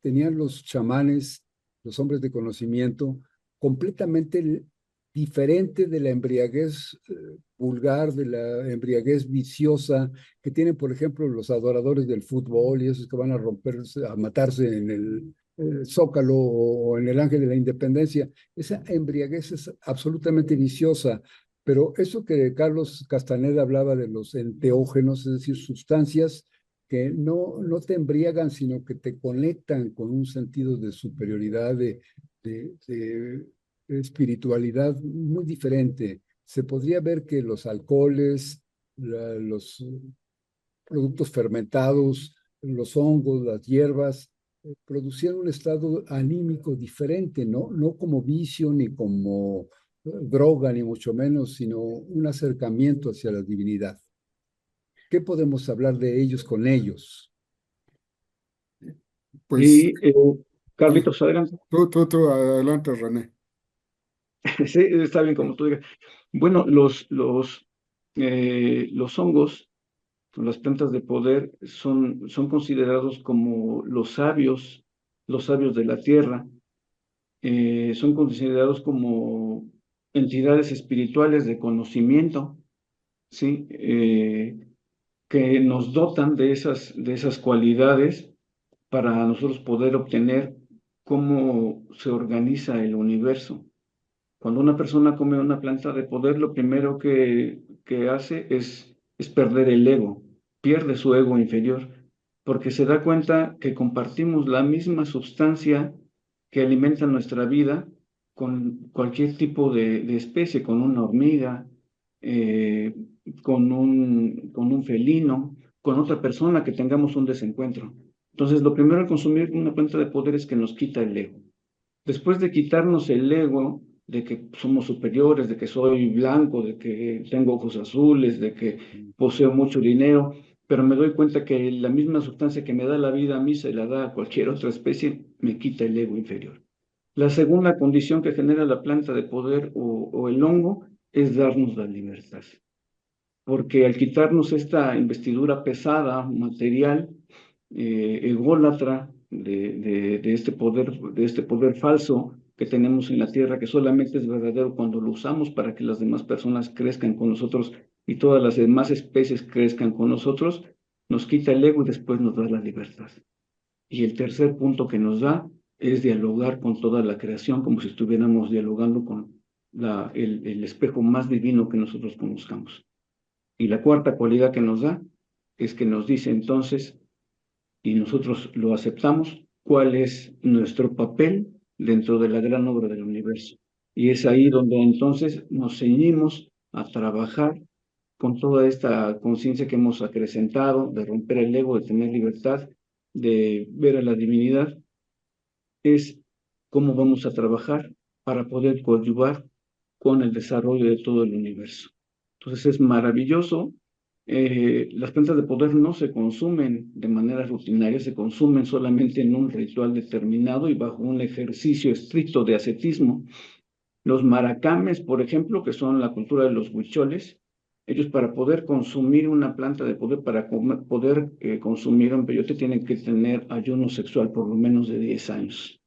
S1: tenían los chamanes, los hombres de conocimiento, completamente diferente de la embriaguez vulgar, de la embriaguez viciosa que tienen, por ejemplo, los adoradores del fútbol y esos que van a romperse, a matarse en el Zócalo o en el Ángel de la Independencia. Esa embriaguez es absolutamente viciosa. Pero eso que Carlos Castaneda hablaba de los enteógenos, es decir, sustancias que no te embriagan, sino que te conectan con un sentido de superioridad, de espiritualidad muy diferente. Se podría ver que los alcoholes, los productos fermentados, los hongos, las hierbas, producían un estado anímico diferente, no como vicio ni como droga, ni mucho menos, sino un acercamiento hacia la divinidad. ¿Qué podemos hablar de ellos con ellos?
S3: Pues
S2: Y Carlitos, adelante.
S3: tú, adelante, René.
S2: Sí, está bien como tú digas. Bueno, los hongos, las plantas de poder, son considerados como los sabios de la tierra. Son considerados como entidades espirituales de conocimiento, ¿sí? Que nos dotan de esas cualidades para nosotros poder obtener cómo se organiza el universo. Cuando una persona come una planta de poder, lo primero que hace es perder el ego, pierde su ego inferior, porque se da cuenta que compartimos la misma sustancia que alimenta nuestra vida con cualquier tipo de especie, con una hormiga, eh, con un felino, con otra persona que tengamos un desencuentro. Entonces, lo primero al consumir una planta de poder es que nos quita el ego. Después de quitarnos el ego de que somos superiores, de que soy blanco, de que tengo ojos azules, de que poseo mucho dinero, pero me doy cuenta que la misma sustancia que me da la vida a mí se la da a cualquier otra especie, me quita el ego inferior. La segunda condición que genera la planta de poder o el hongo es darnos la libertad, porque al quitarnos esta investidura pesada, material, ególatra de este poder falso que tenemos en la tierra, que solamente es verdadero cuando lo usamos para que las demás personas crezcan con nosotros y todas las demás especies crezcan con nosotros, nos quita el ego y después nos da la libertad. Y el tercer punto que nos da es dialogar con toda la creación como si estuviéramos dialogando con el espejo más divino que nosotros conozcamos. Y la cuarta cualidad que nos da es que nos dice entonces, y nosotros lo aceptamos, cuál es nuestro papel dentro de la gran obra del universo. Y es ahí donde entonces nos ceñimos a trabajar con toda esta conciencia que hemos acrecentado, de romper el ego, de tener libertad, de ver a la divinidad, es cómo vamos a trabajar para poder coadyuvar con el desarrollo de todo el universo. Entonces es maravilloso Las plantas de poder no se consumen de manera rutinaria, se consumen solamente en un ritual determinado y bajo un ejercicio estricto de ascetismo. Los maracames, por ejemplo, que son la cultura de los huicholes, ellos para poder consumir una planta de poder, para poder consumir un peyote, tienen que tener ayuno sexual por lo menos de 10 años.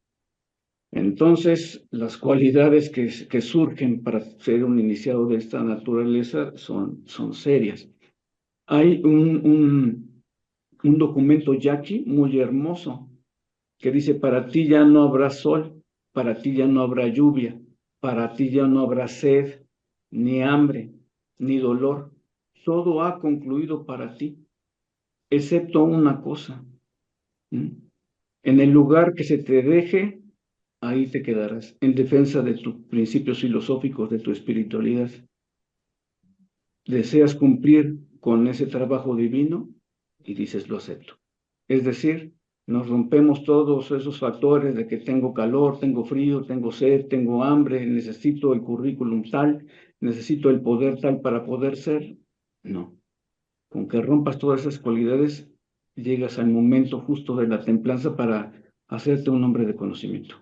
S2: Entonces, las cualidades que surgen para ser un iniciado de esta naturaleza son serias. Hay un documento yaqui muy hermoso que dice, para ti ya no habrá sol, para ti ya no habrá lluvia, para ti ya no habrá sed, ni hambre, ni dolor. Todo ha concluido para ti, excepto una cosa. ¿Mm? En el lugar que se te deje, ahí te quedarás, en defensa de tus principios filosóficos, de tu espiritualidad. Deseas cumplir con ese trabajo divino y dices, lo acepto. Es decir, nos rompemos todos esos factores de que tengo calor, tengo frío, tengo sed, tengo hambre, necesito el currículum tal, necesito el poder tal para poder ser. No, con que rompas todas esas cualidades, llegas al momento justo de la templanza para hacerte un hombre de conocimiento.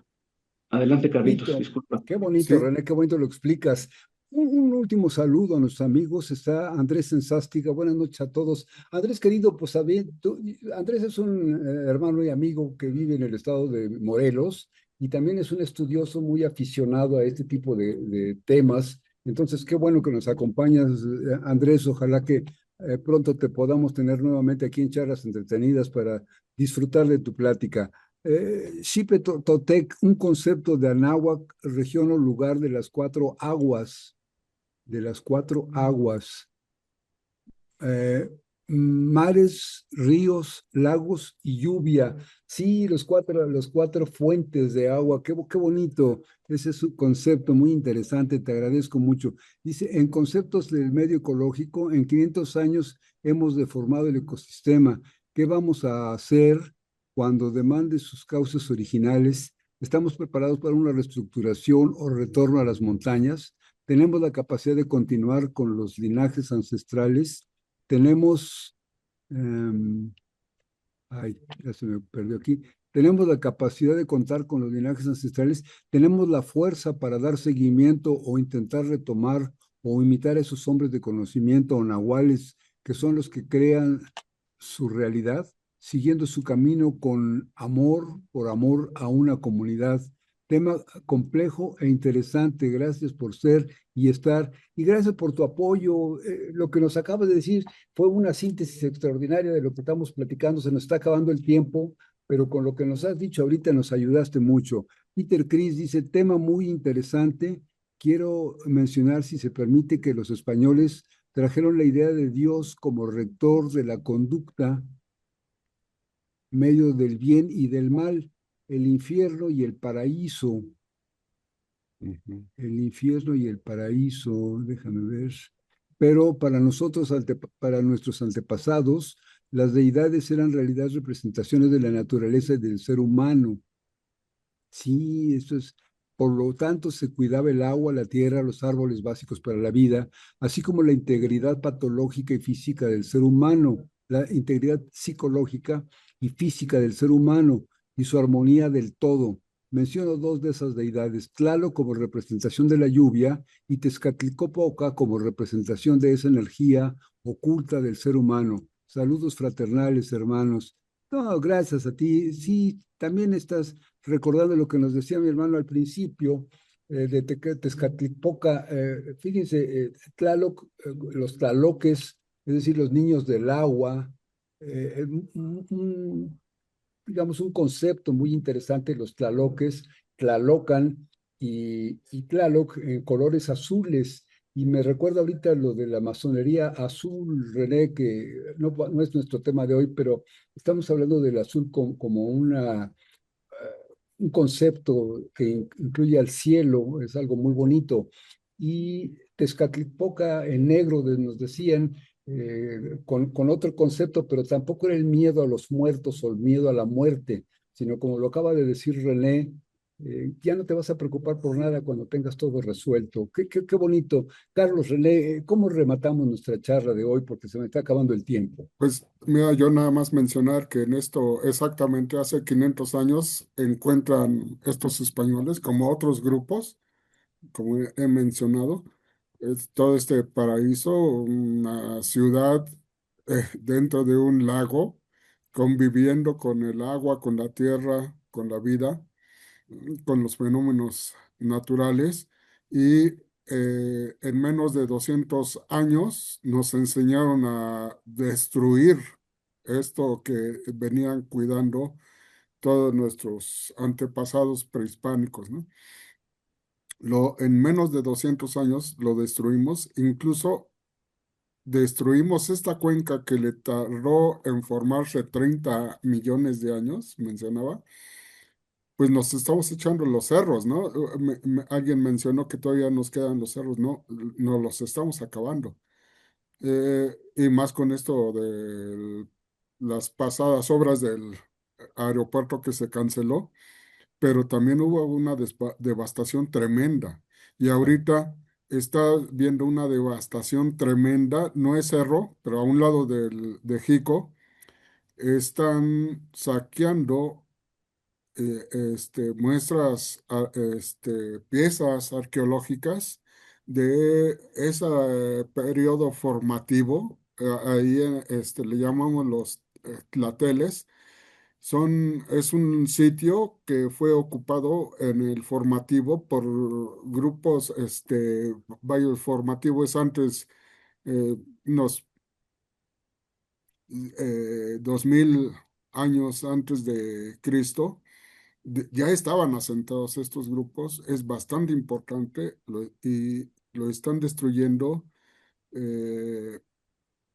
S2: Adelante, Carlitos,
S1: Bonito,
S2: disculpa.
S1: qué bonito,
S3: Sí,
S1: René, qué bonito lo explicas. Un último saludo a nuestros amigos. Está Andrés Sensástica. Buenas noches a todos. Andrés, querido, pues Andrés es un hermano y amigo que vive en el estado de Morelos y también es un estudioso muy aficionado a este tipo de temas. Entonces, qué bueno que nos acompañas, Andrés. Ojalá que pronto te podamos tener nuevamente aquí en Charlas Entretenidas para disfrutar de tu plática. Xipe Totec, un concepto de Anáhuac, región o lugar de las cuatro aguas, eh, mares, ríos, lagos y lluvia. Sí, los cuatro fuentes de agua, qué bonito. Ese es un concepto muy interesante, te agradezco mucho. Dice, en conceptos del medio ecológico, en 500 años hemos deformado el ecosistema. ¿Qué vamos a hacer cuando demande sus causas originales? ¿Estamos preparados para una reestructuración o retorno a las montañas? ¿Tenemos la capacidad de continuar con los linajes ancestrales? Tenemos, ay, ya se me perdió aquí, tenemos la capacidad de contar con los linajes ancestrales, tenemos la fuerza para dar seguimiento o intentar retomar o imitar a esos hombres de conocimiento o nahuales que son los que crean su realidad, siguiendo su camino con amor, por amor a una comunidad. Tema complejo e interesante. Gracias por ser y estar. Y gracias por tu apoyo. Lo que nos acabas de decir fue una síntesis extraordinaria de lo que estamos platicando. Se nos está acabando el tiempo, pero con lo que nos has dicho ahorita nos ayudaste mucho. Peter Chris dice, tema muy interesante. Quiero mencionar, si se permite, que los españoles trajeron la idea de Dios como rector de la conducta, medio del bien y del mal, el infierno y el paraíso. El infierno y el paraíso, déjame ver. Pero para nosotros, para nuestros antepasados, las deidades eran en realidad representaciones de la naturaleza y del ser humano. Sí, eso es. Por lo tanto, se cuidaba el agua, la tierra, los árboles básicos para la vida, así como la integridad patológica y física del ser humano, la integridad psicológica y física del ser humano y su armonía del todo. Menciono dos de esas deidades, Tlaloc como representación de la lluvia y Tezcatlipoca como representación de esa energía oculta del ser humano. Saludos fraternales, hermanos. No, gracias a ti. Sí, también estás recordando lo que nos decía mi hermano al principio, de Tezcatlipoca. Fíjense, Tlaloc, los tlaloques, es decir, los niños del agua, digamos, un concepto muy interesante, los tlaloques, tlalocan y tlaloc en colores azules. Y me recuerda ahorita lo de la masonería azul, René, que no es nuestro tema de hoy, pero estamos hablando del azul como un concepto que incluye al cielo, es algo muy bonito. Y Tezcatlipoca en negro nos decían, con otro concepto, pero tampoco era el miedo a los muertos o el miedo a la muerte, sino como lo acaba de decir René, Ya no te vas a preocupar por nada cuando tengas todo resuelto. Qué bonito. Carlos René, ¿cómo rematamos nuestra charla de hoy? Porque se me está acabando el tiempo.
S3: Pues mira, yo nada más mencionar que en esto exactamente hace 500 años encuentran estos españoles como otros grupos, como he mencionado, todo este paraíso, una ciudad dentro de un lago, conviviendo con el agua, con la tierra, con la vida, con los fenómenos naturales y en menos de 200 años nos enseñaron a destruir esto que venían cuidando todos nuestros antepasados prehispánicos, ¿no? En menos de 200 años lo destruimos, incluso destruimos esta cuenca que le tardó en formarse 30 millones de años, mencionaba, pues nos estamos echando los cerros, ¿no? Alguien mencionó que todavía nos quedan los cerros, no, no los estamos acabando. Y más con esto de las pasadas obras del aeropuerto que se canceló, pero también hubo una devastación tremenda. Y ahorita está viendo una devastación tremenda, no es cerro, pero a un lado de están saqueando muestras, piezas arqueológicas de ese periodo formativo. Ahí le llamamos los tlateles. Es un sitio que fue ocupado en el formativo por grupos, vaya, el formativo es antes, unos 2000 años antes de Cristo, ya estaban asentados estos grupos, es bastante importante y lo están destruyendo eh,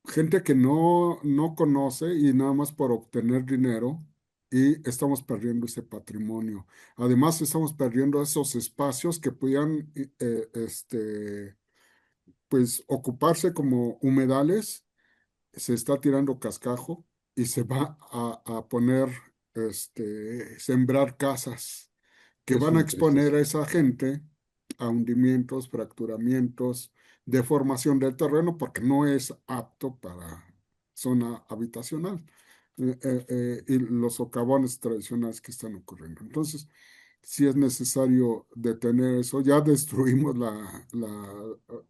S3: gente que no conoce y nada más por obtener dinero y estamos perdiendo ese patrimonio. Además, estamos perdiendo esos espacios que podían pues ocuparse como humedales, se está tirando cascajo y se va a poner, sembrar casas que
S1: Es
S3: van a
S1: una
S3: exponer
S1: tristeza.
S3: a esa gente a hundimientos, fracturamientos, deformación del terreno, porque no es apto para zona habitacional. Y los socavones tradicionales que están ocurriendo. Entonces, si es necesario detener eso. Ya destruimos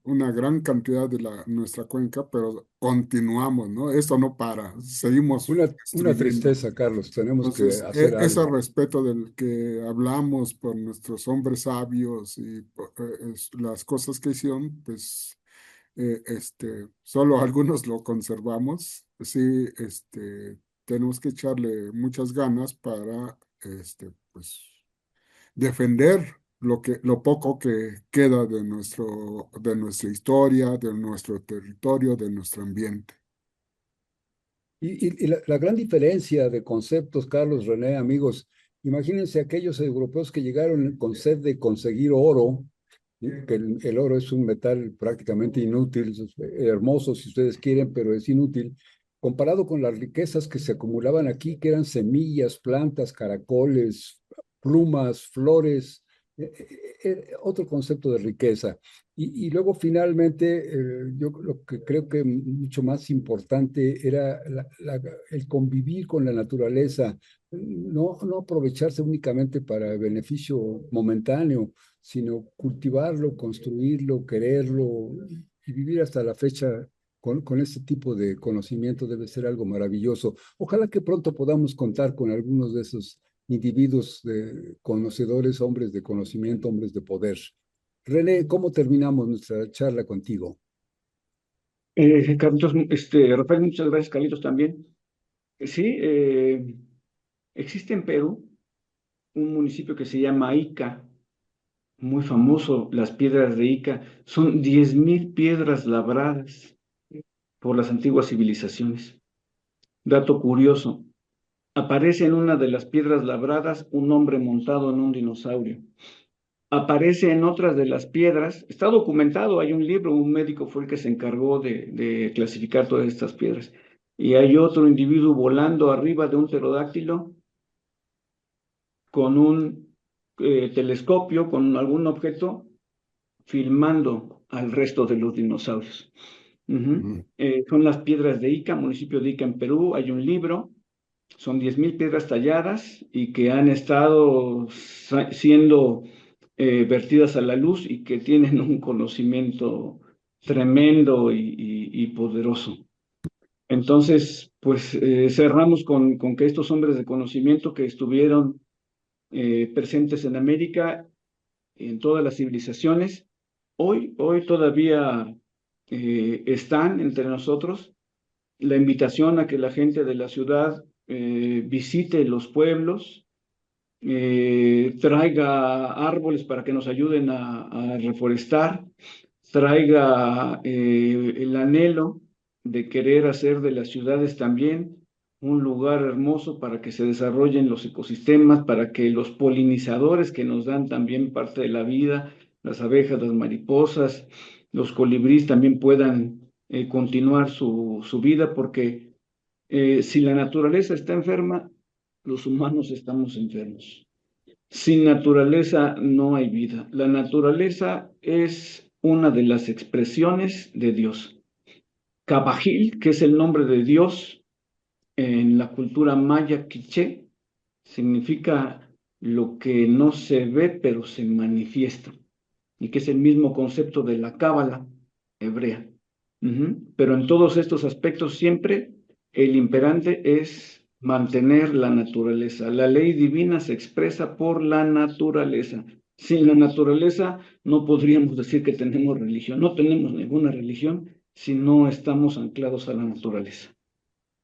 S3: una gran cantidad de nuestra cuenca, pero continuamos, ¿no? Esto no para, seguimos
S1: Una
S3: destruyendo.
S1: tristeza, Carlos. Tenemos que
S3: Entonces,
S1: hacer
S3: ese
S1: algo.
S3: respeto del que hablamos por nuestros hombres sabios y las cosas que hicieron, pues solo algunos lo conservamos. Sí, tenemos que echarle muchas ganas para, pues, defender lo poco que queda de nuestra historia, de nuestro territorio, de nuestro ambiente.
S1: Y la gran diferencia de conceptos, Carlos, René, amigos, imagínense aquellos europeos que llegaron con sed de conseguir oro, ¿sí? Que el oro es un metal prácticamente inútil, es hermoso si ustedes quieren, pero es inútil, comparado con las riquezas que se acumulaban aquí, que eran semillas, plantas, caracoles, plumas, flores, otro concepto de riqueza. Y luego finalmente, yo lo que creo que mucho más importante era el convivir con la naturaleza, no aprovecharse únicamente para beneficio momentáneo, sino cultivarlo, construirlo, quererlo y vivir hasta la fecha con este tipo de conocimiento debe ser algo maravilloso. Ojalá que pronto podamos contar con algunos de esos individuos conocedores, hombres de conocimiento, hombres de poder. René, ¿cómo terminamos nuestra charla contigo?
S2: Carlitos, Rafael, muchas gracias, Carlitos, también. Sí, existe en Perú un municipio que se llama Ica, muy famoso, las piedras de Ica. Son 10.000 piedras labradas por las antiguas civilizaciones. Dato curioso, aparece en una de las piedras labradas un hombre montado en un dinosaurio. Aparece en otras de las piedras, está documentado, hay un libro, un médico fue el que se encargó de clasificar todas estas piedras. Y hay otro individuo volando arriba de un pterodáctilo con un telescopio, con algún objeto, filmando al resto de los dinosaurios. Son las piedras de Ica, municipio de Ica en Perú. Hay un libro, son 10,000 piedras talladas y que han estado siendo vertidas a la luz y que tienen un conocimiento tremendo y poderoso. Entonces, pues cerramos con que estos hombres de conocimiento que estuvieron presentes en América, en todas las civilizaciones, hoy todavía están entre nosotros. La invitación a que la gente de la ciudad visite los pueblos, traiga árboles para que nos ayuden a reforestar, traiga el anhelo de querer hacer de las ciudades también un lugar hermoso para que se desarrollen los ecosistemas, para que los polinizadores que nos dan también parte de la vida, las abejas, las mariposas, los colibríes también puedan continuar su vida, porque si la naturaleza está enferma, los humanos estamos enfermos. Sin naturaleza no hay vida. La naturaleza es una de las expresiones de Dios. Cabajil, que es el nombre de Dios en la cultura maya quiché, significa lo que no se ve pero se manifiesta, y que es el mismo concepto de la cábala hebrea. Pero en todos estos aspectos siempre el imperante es mantener la naturaleza. La ley divina se expresa por la naturaleza. Sin la naturaleza no podríamos decir que tenemos religión. No tenemos ninguna religión si no estamos anclados a la naturaleza.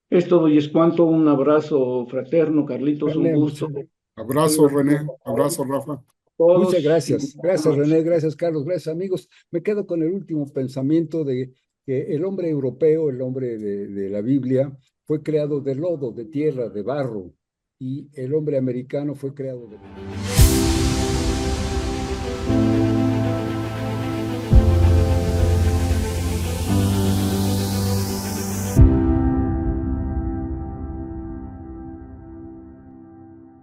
S2: Es todo y es cuanto. Un abrazo fraterno, Carlitos, un
S1: René,
S2: gusto.
S3: Abrazo, René. Abrazo, Rafa.
S1: muchas
S2: Todos.
S1: gracias. Gracias, René. Gracias, Carlos. Gracias, amigos. Me quedo con el último pensamiento de que el hombre europeo, el hombre de la Biblia, fue creado de lodo, de tierra, de barro, y el hombre americano fue creado de...